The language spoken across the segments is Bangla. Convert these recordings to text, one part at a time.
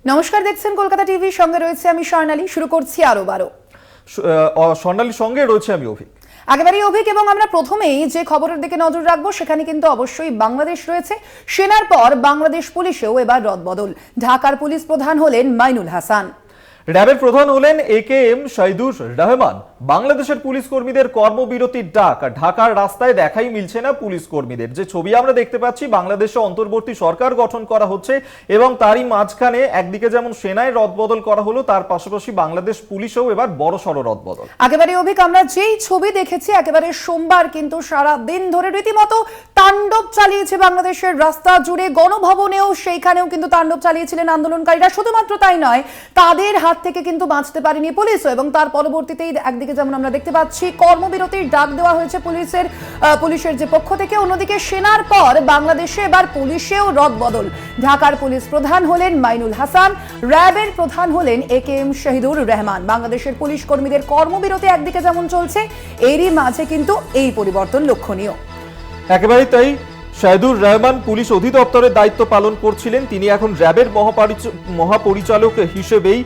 নমস্কার, দেখছেন কলকাতা টিভি, সঙ্গে রয়েছে আমি স্বর্ণালী। শুরু করছি আরো বারো। স্বর্ণালীর সঙ্গে রয়েছে আমি অভিক। একেবারেই অভিক, এবং আমরা প্রথমেই যে খবরের দিকে নজর রাখবো সেখানে কিন্তু অবশ্যই বাংলাদেশ রয়েছে। সেনার পর বাংলাদেশ পুলিশেও এবার রদবদল। ঢাকার পুলিশ প্রধান হলেন মাইনুল হাসান। র্যাবের প্রধান হলেন AKM শহীদুর রহমান। বাংলাদেশের পুলিশ কর্মীদের কর্মবিরতির ডাক। ঢাকার রাস্তায় দেখাই মিলছে না পুলিশ কর্মীদের। যে ছবি আমরা দেখতে পাচ্ছি, বাংলাদেশে অন্তর্বর্তী সরকার গঠন করা হচ্ছে এবং তারই মাঝখানে একদিকে যেমন সেনায় রদবদল করা হলো, তার পাশাপাশি বাংলাদেশ পুলিশেও এবার বড়সড় রদবদল। একেবারে অভিক, আমরা যেই ছবি দেখেছি একেবারে সোমবার কিন্তু সারা দিন ধরে রীতিমতো তাণ্ডব চালিয়েছে বাংলাদেশের রাস্তা জুড়ে। গণভবনেও সেইখানেও কিন্তু তাণ্ডব চালিয়েছিলেন আন্দোলনকারীরা। শুধুমাত্র তাই নয়, তাদের হাত থেকে কিন্তু বাঁচতে পারেনি পুলিশও, এবং তার পরবর্তীতেই একদিকে যেমন আমরা দেখতে পাচ্ছি কর্মবিরতির ডাক দেওয়া হয়েছে পুলিশের যে পক্ষ থেকে, অন্যদিকে সেনার পর বাংলাদেশে এবার পুলিশেও রদবদল। ঢাকার পুলিশ প্রধান হলেন মাইনুল হাসান, র্যাবের প্রধান হলেন AKM শহীদুর রহমান। বাংলাদেশের পুলিশ কর্মীদের কর্মবিরতি একদিকে যেমন চলছে, এরই মাঝে কিন্তু এই পরিবর্তন লক্ষণীয়। একেবারেই তাই। শহীদুর রহমান পুলিশ অধিদপ্তরের দায়িত্ব পালন করছিলেন, তিনি এখন র্যাবের মহাপরিচালক হিসেবেই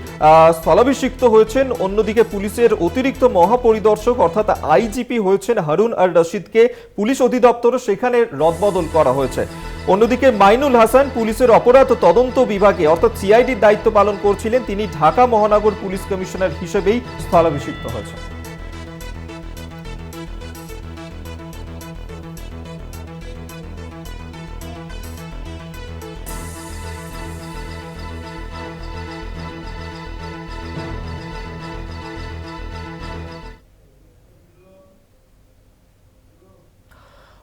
স্থলাভিষিক্ত হয়েছেন। অন্যদিকে পুলিশের অতিরিক্ত মহাপরিদর্শক অর্থাৎ IGP হয়েছেন হারুন আর রশিদকে পুলিশ অধিদপ্তর, সেখানে রদবদল করা হয়েছে। অন্যদিকে মাইনুল হাসান পুলিশের অপরাধ তদন্ত বিভাগে অর্থাৎ CIDর দায়িত্ব পালন করছিলেন, তিনি ঢাকা মহানগর পুলিশ কমিশনার হিসেবেই স্থলাভিষিক্ত হয়েছেন।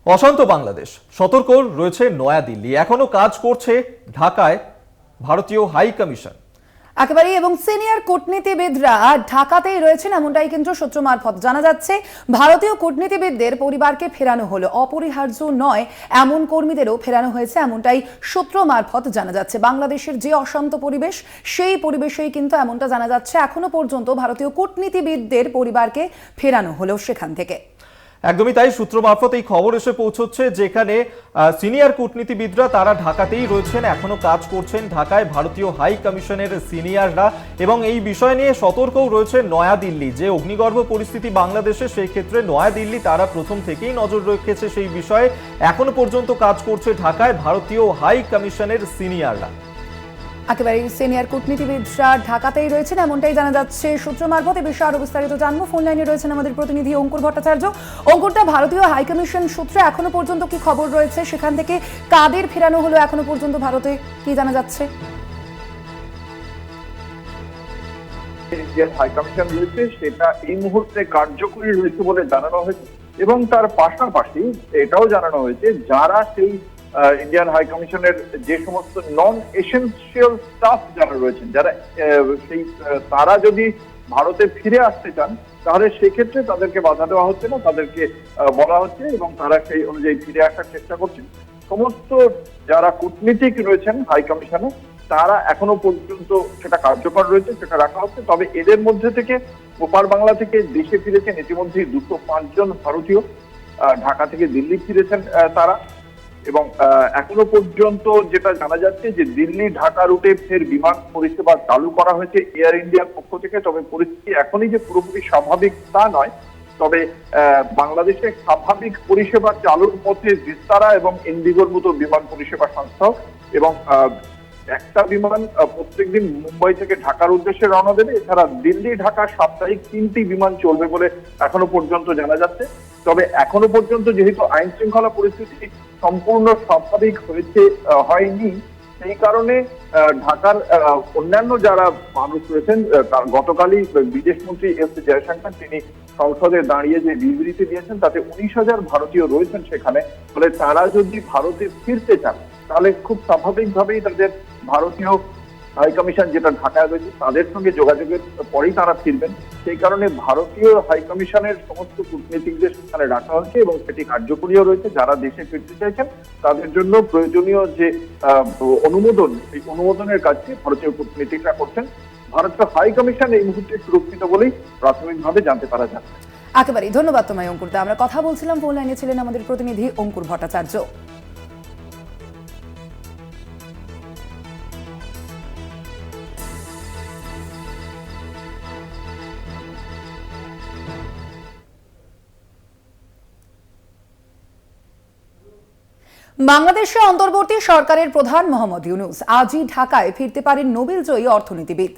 অশান্ত বাংলাদেশ, সতর্ক রয়েছে নয়াদিল্লি। এখনো কাজ করছে ঢাকায় ভারতীয় হাই কমিশন। একেবারেই, এবং সিনিয়র কূটনীতিবিদরা ঢাকাতেই রয়েছেন এমনটাই কিন্তু সূত্র মারফত জানা যাচ্ছে। ভারতীয় কূটনীতিবিদদের পরিবারকে ফেরানো হলো, অপরিহার্য নয় এমন কর্মীদেরও ফেরানো হয়েছে, এমনটাই সূত্র মারফত জানা যাচ্ছে। বাংলাদেশের যে অশান্ত পরিবেশ, সেই পরিবেশেই কিন্তু এমনটা জানা যাচ্ছে এখনো পর্যন্ত ভারতীয় কূটনীতিবিদদের পরিবারকে ফেরানো হলো সেখান থেকে। একদমই তাই, সূত্র মারফত এই খবর এসে পৌঁছচ্ছে, যেখানে সিনিয়র কূটনীতিবিদরা তারা ঢাকাতেই রয়েছেন, এখনো কাজ করছেন ঢাকায় ভারতীয় হাই কমিশনের সিনিয়ররা। এবং এই বিষয় নিয়ে সতর্কও রয়েছে নয়াদিল্লি। যে অগ্নিগর্ভ পরিস্থিতি বাংলাদেশে, সেই ক্ষেত্রে নয়াদিল্লি তারা প্রথম থেকেই নজর রেখেছে সেই বিষয়ে। এখনো পর্যন্ত কাজ করছে ঢাকায় ভারতীয় হাই কমিশনের সিনিয়ররা। একেবারে সিনিয়র কূটনীতিবিদরা ঢাকাতেই রয়েছেন এমনটাই জানা যাচ্ছে সূত্র মারফত। এ বিষয়ে আরো বিস্তারিত জানবো। ফোন লাইনে রয়েছেন আমাদের প্রতিনিধি অঙ্কুর ভট্টাচার্য। অঙ্কুরদা, ভারতীয় হাইকমিশন সূত্রে এখনো পর্যন্ত কি খবর রয়েছে, সেখান থেকে কাদের ফেরানো হলো এখনো পর্যন্ত ভারতে, কি জানা যাচ্ছে? যে হাইকমিশন রয়েছে সেটা এই মুহূর্তে কার্যকরী রয়েছে বলে জানানো হয়েছে, এবং তার পাশাপাশি এটাও জানানো হয়েছে যারা সেই ইন্ডিয়ান হাই কমিশনের যে সমস্ত নন এসেনশিয়াল স্টাফ যারা রয়েছেন, যারা সেই তারা যদি ভারতে ফিরে আসতে চান, তাহলে সেক্ষেত্রে তাদেরকে বাধা দেওয়া হচ্ছে না, তাদেরকে বলা হচ্ছে এবং তারা সেই অনুযায়ী ফিরে আসার চেষ্টা করছেন। সমস্ত যারা কূটনীতিক রয়েছেন হাই কমিশনে, তারা এখনো পর্যন্ত সেটা কার্যকর রয়েছে, সেটা রাখা হচ্ছে। তবে এদের মধ্যে থেকে ওপার বাংলা থেকে দেশে ফিরেছেন ইতিমধ্যেই 205 জন ভারতীয়, ঢাকা থেকে দিল্লি ফিরেছেন তারা। এবং এখনো পর্যন্ত যেটা জানা যাচ্ছে যে দিল্লি ঢাকা রুটে ফের বিমান পরিষেবা চালু করা হয়েছে এয়ার ইন্ডিয়ার পক্ষ থেকে। তবে পরিস্থিতি এখনই যে পুরোপুরি স্বাভাবিক তা নয়, তবে বাংলাদেশে স্বাভাবিক পরিষেবা চালুর পথে ভিস্তারা এবং ইন্ডিগোর মতো বিমান পরিষেবা সংস্থাও, এবং একটা বিমান প্রত্যেকদিন মুম্বাই থেকে ঢাকার উদ্দেশ্যে রওনা দেবে। এছাড়া দিল্লি ঢাকা সাপ্তাহিক 3টি বিমান চলবে বলে এখনো পর্যন্ত জানা যাচ্ছে। তবে এখনো পর্যন্ত যেহেতু আইন শৃঙ্খলা পরিস্থিতি সম্পূর্ণ স্বাভাবিক হয়নি, সেই কারণে ঢাকার অন্যান্য যারা মানুষ রয়েছেন, গতকালই বিদেশমন্ত্রী এস জয়শঙ্কর তিনি সংসদে দাঁড়িয়ে যে বিবৃতি দিয়েছেন, তাতে 19,000 ভারতীয় রয়েছেন সেখানে। ফলে তারা যদি ভারতে ফিরতে চান, তাহলে খুব স্বাভাবিকভাবেই তাদের ভারতীয় হাইকমিশন যেটা ঢাকায় রয়েছে তাদের সঙ্গে যোগাযোগের পরেই তারা ফিরবেন। সেই কারণে ভারতীয় হাইকমিশনের সমস্ত কূটনীতিকদের সেখানে রাখা হয়েছে এবং সেটি কার্যকরীও রয়েছে। যারা দেশে ফিরতে চাইছেন তাদের জন্য প্রয়োজনীয় যে অনুমোদন, সেই অনুমোদনের কাজটি ভারতীয় কূটনীতিকরা করছেন। ভারতীয় হাইকমিশন এই মুহূর্তে সুরক্ষিত বলেই প্রাথমিকভাবে জানতে পারা যাচ্ছে। একেবারেই ধন্যবাদ তোমায় অঙ্কুরদা। আমরা কথা বলছিলাম, ফোন লাইনে ছিলেন আমাদের প্রতিনিধি অঙ্কুর ভট্টাচার্য। বাংলাদেশে অন্তর্বর্তী সরকারের প্রধান মোহাম্মদ ইউনূস আজই ঢাকায় ফিরতে পারেন নোবেলজয়ী অর্থনীতিবিদ।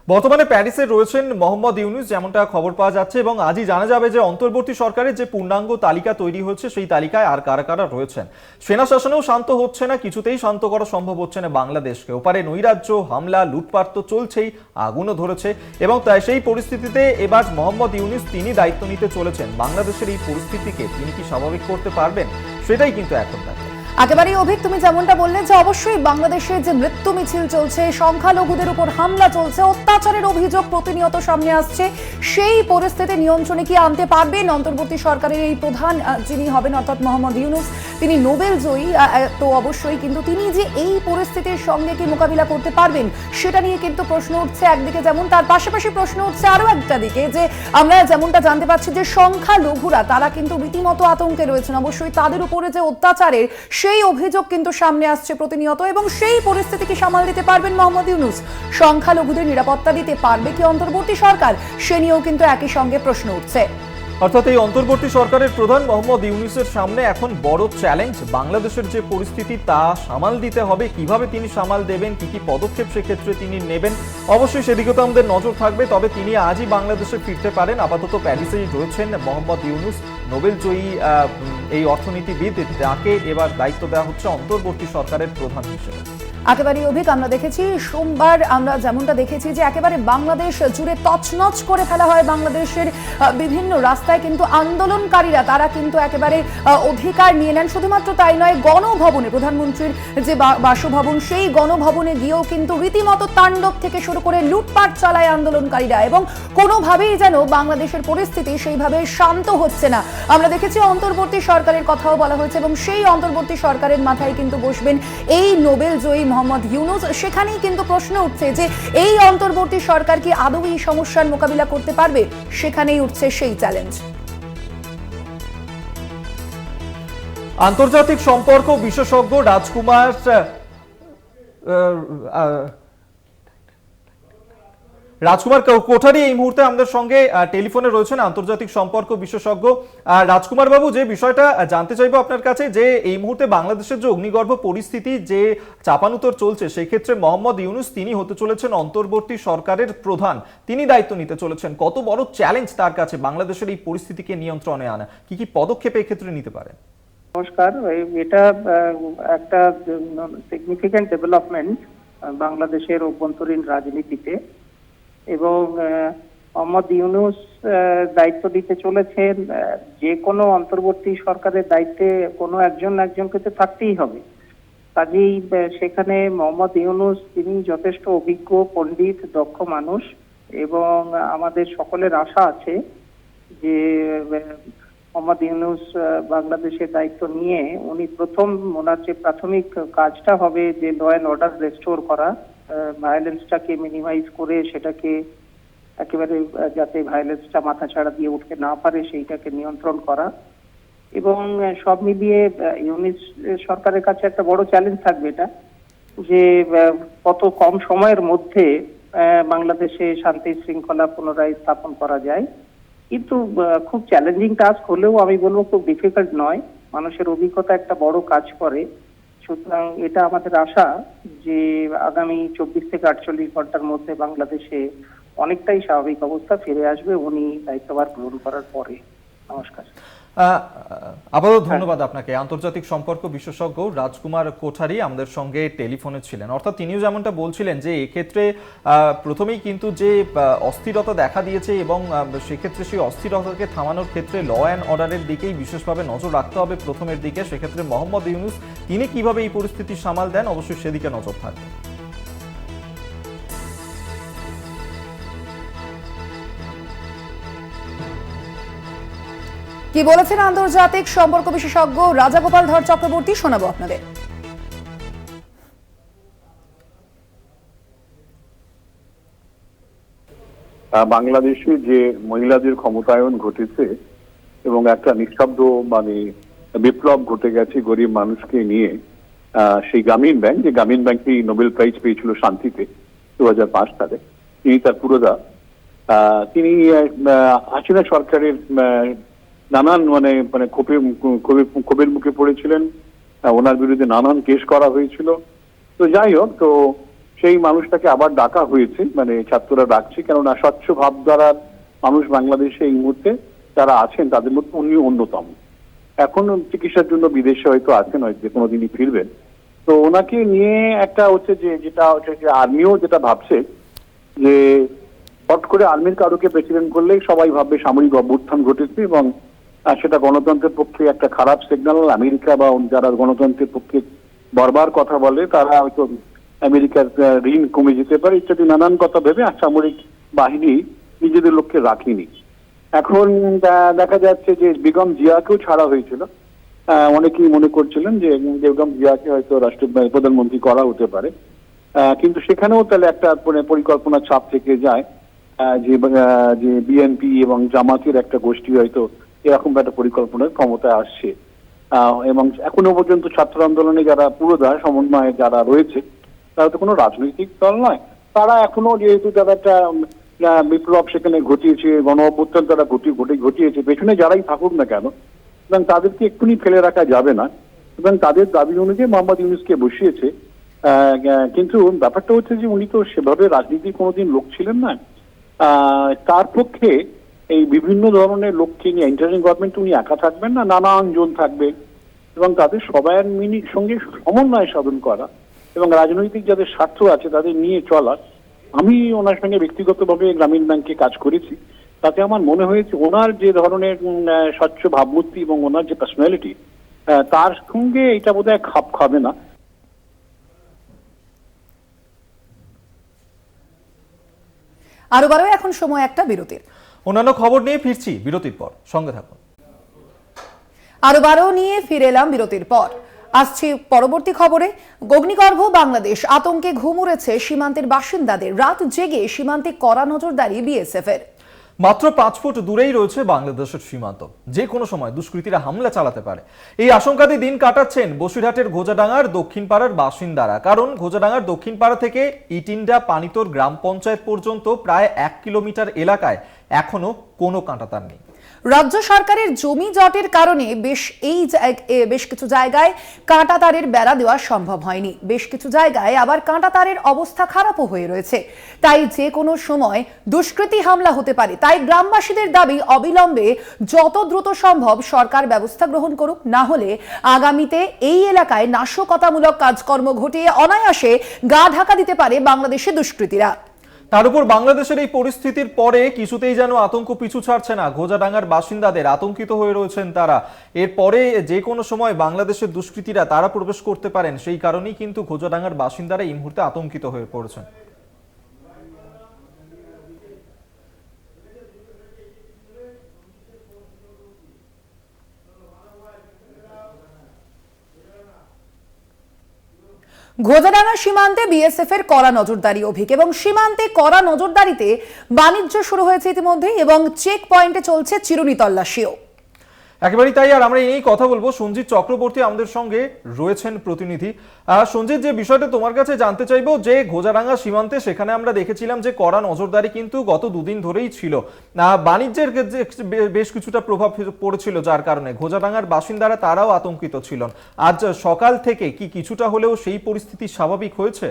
বর্তমানে প্যারিসে রয়েছেন মোহাম্মদ ইউনূস, যেমনটা খবর পাওয়া যাচ্ছে, এবং আজই জানা যাবে যে অন্তর্বর্তী সরকারের যে পূর্ণাঙ্গ তালিকা তৈরি হয়েছে সেই তালিকায় আর কারা কারা রয়েছেন। সেনা শাসনেও শান্ত হচ্ছে না, কিছুতেই শান্ত করা সম্ভব হচ্ছে না বাংলাদেশকে। ওপারে নৈরাজ্য, হামলা, লুটপাট তো চলছেই, আগুনও ধরেছে, এবং তাই সেই পরিস্থিতিতে এবার মোহাম্মদ ইউনূস তিনি দায়িত্ব নিতে চলেছেন। বাংলাদেশের এই পরিস্থিতিকে তিনি কি স্বাভাবিক করতে পারবেন, সেটাই কিন্তু এখন দেখা। একেবারেই অভিক, তুমি যেমনটা বললে যে অবশ্যই বাংলাদেশে যে মৃত্যু মিছিল চলছে, সংখ্যালঘুদের উপর হামলা চলছে, অত্যাচারের অভিযোগ প্রতিনিয়ত সামনে আসছে, সেই পরিস্থিতি নিয়ন্ত্রণে কি আনতে পারবেন অন্তর্বর্তী সরকারের এই প্রধান যিনি হবেন অর্থাৎ মোহাম্মদ ইউনূস, তিনি নোবেল জয়ী, তো অবশ্যই কিন্তু তিনি যে এই পরিস্থিতির সঙ্গে কি মোকাবিলা করতে পারবেন সেটা নিয়ে কিন্তু প্রশ্ন উঠছে একদিকে, যেমন তার পাশাপাশি প্রশ্ন উঠছে আরো একটা দিকে যে আমরা যেমনটা জানতে পারছি যে সংখ্যালঘুরা তারা কিন্তু রীতিমতো আতঙ্কে রয়েছেন। অবশ্যই তাদের উপরে যে অত্যাচারের সেই অভিযোগ কিন্তু সামনে আসছে প্রতিনিয়ত, এবং সেই পরিস্থিতিকে সামাল দিতে পারবেন মোহাম্মদ ইউনূস? সংখ্যালঘুদের নিরাপত্তা দিতে পারবে কি অন্তর্বর্তী সরকার, সে নিয়েও কিন্তু একই সঙ্গে প্রশ্ন উঠছে। অর্থাৎ এই অন্তর্বর্তী সরকারের প্রধান মোহাম্মদ ইউনূসের সামনে এখন বড় চ্যালেঞ্জ, বাংলাদেশের যে পরিস্থিতি তা সামাল দিতে হবে। কিভাবে তিনি সামাল দেবেন, কি কি পদক্ষেপ সেক্ষেত্রে তিনি নেবেন, অবশ্যই সেদিকে তো আমাদের নজর থাকবে। তবে তিনি আজই বাংলাদেশে ফিরতে পারেন। আপাতত প্যারিসেই রয়েছেন মোহাম্মদ ইউনূস, নোবেলজয়ী এই অর্থনীতিবিদ, তাকে এবার দায়িত্ব দেওয়া হচ্ছে অন্তর্বর্তী সরকারের প্রধান হিসেবে। একেবারেই অভিক, আমরা দেখেছি সোমবার, আমরা যেমনটা দেখেছি যে একেবারে বাংলাদেশ জুড়ে তছনছ করে ফেলা হয় বাংলাদেশের বিভিন্ন রাস্তায়, কিন্তু আন্দোলনকারীরা তারা কিন্তু একেবারে অধিকার নিয়ে নেন। শুধুমাত্র তাই নয়, গণভবনে, প্রধানমন্ত্রীর যে বাসভবন, সেই গণভবনে গিয়েও কিন্তু রীতিমতো তাণ্ডব থেকে শুরু করে লুটপাট চালায় আন্দোলনকারীরা, এবং কোনোভাবেই যেন বাংলাদেশের পরিস্থিতি সেইভাবে শান্ত হচ্ছে না। আমরা দেখেছি অন্তর্বর্তী সরকারের কথাও বলা হয়েছে, এবং সেই অন্তর্বর্তী সরকারের মাথায় কিন্তু বসবেন এই নোবেল জয়ী মোহাম্মদ ইউনূস। সেখানেই কিন্তু প্রশ্ন উঠছে যে এই অন্তর্বর্তী সরকার কি আদৌ এই সমস্যার মোকাবিলা করতে পারবে, সেখানেই উঠছে সেই চ্যালেঞ্জ। আন্তর্জাতিক সম্পর্ক বিশেষজ্ঞ রাজকুমার কোঠারি এই মুহূর্তে আমাদের সঙ্গে টেলিফোনে রয়েছেন, আন্তর্জাতিক সম্পর্ক বিশেষজ্ঞ। রাজকুমার বাবু, যে বিষয়টা জানতে চাইবো আপনার কাছে, যে এই মুহূর্তে বাংলাদেশের যে অগ্নিগর্ভ পরিস্থিতি, যে চাপানুতর চলছে, সেই ক্ষেত্রে মোহাম্মদ ইউনূস তিনি হতে চলেছেন অন্তর্বর্তী সরকারের প্রধান, তিনি দায়িত্ব নিতে চলেছেন। কত বড় চ্যালেঞ্জ তার কাছে বাংলাদেশের এই পরিস্থিতিকে নিয়ন্ত্রণে আনা, কি কি পদক্ষেপ এই ক্ষেত্রে নিতে পারেন? নমস্কার। এটা একটা সিগনিফিক্যান্ট ডেভেলপমেন্ট বাংলাদেশের অভ্যন্তরীণ রাজনীতিতে, এবং মোহাম্মদ ইউনূস দায়িত্ব দিতে চলেছেন। যে কোনো অন্তর্বর্তী সরকারের দায়িত্বে কোনো একজনকে তো থাকতেই হবে। কাজেই সেখানে মোহাম্মদ ইউনূস তিনি যথেষ্ট অভিজ্ঞ, পণ্ডিত, দক্ষ মানুষ, এবং আমাদের সকলের আশা আছে যে মোহাম্মদ ইউনূস বাংলাদেশের দায়িত্ব নিয়ে উনি ওনার যে প্রাথমিক কাজটা হবে যে ল অ্যান্ড অর্ডার রেস্টোর করা, ভায়োলেন্সটাকে মিনিমাইজ করে সেটাকে একেবারে যাতে ভায়োলেন্সটা মাথা ছাড়া দিয়ে উঠতে না পারে সেইটাকে নিয়ন্ত্রণ করা, এবং সব মিলিয়ে ইউনূস সরকারের কাছে একটা বড় চ্যালেঞ্জ থাকবে এটা, যে কত কম সময়ের মধ্যে বাংলাদেশে শান্তি শৃঙ্খলা পুনরায় স্থাপন করা যায়। কিন্তু খুব চ্যালেঞ্জিং টাস্ক হলেও আমি বলবো খুব ডিফিকাল্ট নয়। মানুষের অভিজ্ঞতা একটা বড় কাজ করে। সুতরাং এটা আমাদের আশা যে আগামী 24 থেকে 48 ঘন্টার মধ্যে বাংলাদেশে অনেকটাই স্বাভাবিক অবস্থা ফিরে আসবে উনি দায়িত্বভার গ্রহণ করার পরে। নমস্কার। আবারও ধন্যবাদ আপনাকে। আন্তর্জাতিক সম্পর্ক বিশেষজ্ঞ রাজকুমার কোঠারি আমাদের সঙ্গে টেলিফোনে ছিলেন। অর্থাৎ তিনিও যেমনটা বলছিলেন যে এক্ষেত্রে প্রথমেই কিন্তু যে অস্থিরতা দেখা দিয়েছে, এবং সেক্ষেত্রে সেই অস্থিরতাকে থামানোর ক্ষেত্রে ল অ্যান্ড অর্ডারের দিকেই বিশেষভাবে নজর রাখতে হবে প্রথমের দিকে। সেক্ষেত্রে মোহাম্মদ ইউনূস তিনি কিভাবে এই পরিস্থিতি সামাল দেন, অবশ্যই সেদিকে নজর থাকবে। কি বলেছেন আন্তর্জাতিক সম্পর্ক বিশেষজ্ঞ রাজাগোপাল ধর চক্রবর্তী, শোনাবো আপনাদের। বাংলাদেশে যে মহিলাদের ক্ষমতায়ন ঘটেছে এবং একটা নিঃশব্দ বিপ্লব ঘটে গেছে গরিব মানুষকে নিয়ে, সেই গ্রামীণ ব্যাংক, যে গ্রামীণ ব্যাংকই নোবেল প্রাইজ পেয়েছিল শান্তিতে 2005 সালে, তিনি তার পুরোদা, তিনি হাসিনা সরকারের নানান ক্ষোভের মুখে পড়েছিলেন, ওনার বিরুদ্ধে নানান কেস করা হয়েছিল। তো যাই হোক, তো সেই মানুষটাকে আবার ডাকা হয়েছে, মানে ছাত্ররা ডাকছে, কেননা স্বচ্ছ ভাবধারার মানুষ বাংলাদেশে এই মুহূর্তে যারা আছেন তাদের মধ্যে উনি অন্যতম। এখন চিকিৎসার জন্য বিদেশে হয়তো আছেন, হয়তো কোনোদিনই ফিরবেন। তো ওনাকে নিয়ে একটা হচ্ছে যেটা হচ্ছে যে আর্মিও যেটা ভাবছে যে হট করে আর্মির কারোকে প্রেসিডেন্ট করলেই সবাই ভাববে সামরিক অভ্যুত্থান ঘটেছে, এবং সেটা গণতন্ত্রের পক্ষে একটা খারাপ সিগন্যাল। আমেরিকা বা যারা গণতন্ত্রের পক্ষে বারবার কথা বলে তারা হয়তো আমেরিকার ঋণ কমে যেতে পারে ইত্যাদি নানান কথা ভেবে সামরিক বাহিনী নিজেদের লক্ষ্যে রাখেনি। এখন দেখা যাচ্ছে যে বেগম জিয়াকেও ছাড়া হয়েছিল। অনেকেই মনে করছিলেন যে বেগম জিয়াকে হয়তো প্রধানমন্ত্রী করা হতে পারে, কিন্তু সেখানেও তাহলে একটা পরিকল্পনা ছাপ থেকে যায় যে বিএনপি এবং জামাতের একটা গোষ্ঠী হয়তো এরকম একটা পরিকল্পনার ক্ষমতায় আসছে। এবং এখনো পর্যন্ত ছাত্র আন্দোলনে যারা পুরোদা সমন্বয়ে যারা রয়েছে তারা তো কোনো রাজনৈতিক দল নয়, তারা এখনো যেহেতু তারা একটা বিপ্লব সেখানে ঘটিয়েছে, গণ অভ্যুত্থান তারা ঘটিয়েছে, পেছনে যারাই থাকুক না কেন, এবং তাদেরকে এক্ষুনি ফেলে রাখা যাবে না, এবং তাদের দাবি অনুযায়ী মোহাম্মদ ইউনূসকে বসিয়েছে। কিন্তু ব্যাপারটা হচ্ছে যে উনি তো সেভাবে রাজনীতির কোনোদিন লোক ছিলেন না। তার পক্ষে এই বিভিন্ন ধরনের লোককে নিয়ে ইন্টারিম গভর্নমেন্ট উনি একা থাকবেন না, নানান জন থাকবে, এবং তাদের সবার সঙ্গে সমন্বয় সাধন করা এবং রাজনৈতিক যাদের স্বার্থ আছে তাদের নিয়ে চলা। আমি ওনার সঙ্গে ব্যক্তিগতভাবে গ্রামীণ ব্যাংকে কাজ করেছি, তাতে আমার মনে হয়েছে ওনার যে ধরনের স্বচ্ছ ভাবমূর্তি এবং ওনার যে পার্সোনালিটি, তার সঙ্গে এটা বোধহয় খাপ খাবে না। আরো এখন সময় একটা বিরতির। অন্যান্য খবর নিয়ে ফিরছি বিরতির পর, সঙ্গে থাকুন। আরো নিয়ে ফিরে এলাম বিরতির পর। আসছি পরবর্তী খবরে। অগ্নিগর্ভ বাংলাদেশ, আতঙ্কে ঘুম উড়েছে সীমান্তের বাসিন্দাদের। রাত জেগে সীমান্তে কড়া নজরদারি বিএসএফ এর। মাত্র 5 ফুট দূরেই রয়েছে বাংলাদেশের সীমান্ত, যে কোনো সময় দুষ্কৃতীরা হামলা চালাতে পারে। এই আশঙ্কাতে দিন কাটাচ্ছেন বসিরহাটের ঘোজাডাঙ্গার দক্ষিণ পাড়ার বাসিন্দারা। কারণ ঘোজাডাঙ্গার দক্ষিণ পাড়া থেকে ইটিন্ডা পানিতোর গ্রাম পঞ্চায়েত পর্যন্ত প্রায় 1 কিলোমিটার এলাকায় এখনো কোনো কাঁটাতার নেই। রাজ্য সরকারের জমি জটের কারণে বেশ কিছু জায়গায় কাঁটাতারের বেড়া দেওয়া সম্ভব হয়নি। বেশ কিছু জায়গায় আবার কাঁটাতারের অবস্থা খারাপও হয়ে রয়েছে। তাই যে কোনো সময় দুষ্কৃতী হামলা হতে পারে। তাই গ্রামবাসীদের দাবি, অবিলম্বে যত দ্রুত সম্ভব সরকার ব্যবস্থা গ্রহণ করুক, না হলে আগামীতে এই এলাকায় নাশকতামূলক কাজকর্ম ঘটিয়ে অনায়াসে গা ঢাকা দিতে পারে বাংলাদেশের দুষ্কৃতীরা। তার উপর বাংলাদেশের এই পরিস্থিতির পরে কিছুতেই যেন আতঙ্ক পিছু ছাড়ছে না ঘোজাডাঙ্গার বাসিন্দাদের। আতঙ্কিত হয়ে রয়েছেন তারা। এরপরে যে কোনো সময় বাংলাদেশের দুষ্কৃতীরা তারা প্রবেশ করতে পারেন, সেই কারণেই কিন্তু ঘোজাডাঙ্গার বাসিন্দারা এই মুহূর্তে আতঙ্কিত হয়ে পড়েছেন। ঘোজাডাঙ্গা সীমান্তে বিএসএফ এর কড়া নজরদারি অভিক, এবং সীমান্তে কড়া নজরদারিতে বাণিজ্য শুরু হয়েছে ইতিমধ্যেই, এবং চেক পয়েন্টে চলছে চিরুনি তল্লাশিও। একেবারেই তাই। আর আমরা এই কথা বলবো, সঞ্জিত চক্রবর্তী আমাদের সঙ্গে রয়েছেন প্রতিনিধি। সঞ্জিত, যে বিষয়টা তোমার কাছে জানতে চাইবো, যে ঘোজাডাঙ্গা সীমান্তে সেখানে আমরা দেখেছিলাম যে কড়া নজরদারি কিন্তু গত দুদিন ধরেই ছিল। বাণিজ্যের বেশ কিছুটা প্রভাব পড়েছিল, যার কারণে ঘোজাডাঙ্গার বাসিন্দারা তারাও আতঙ্কিত ছিলেন। আজ সকাল থেকে কি কিছুটা হলেও সেই পরিস্থিতি স্বাভাবিক হয়েছে?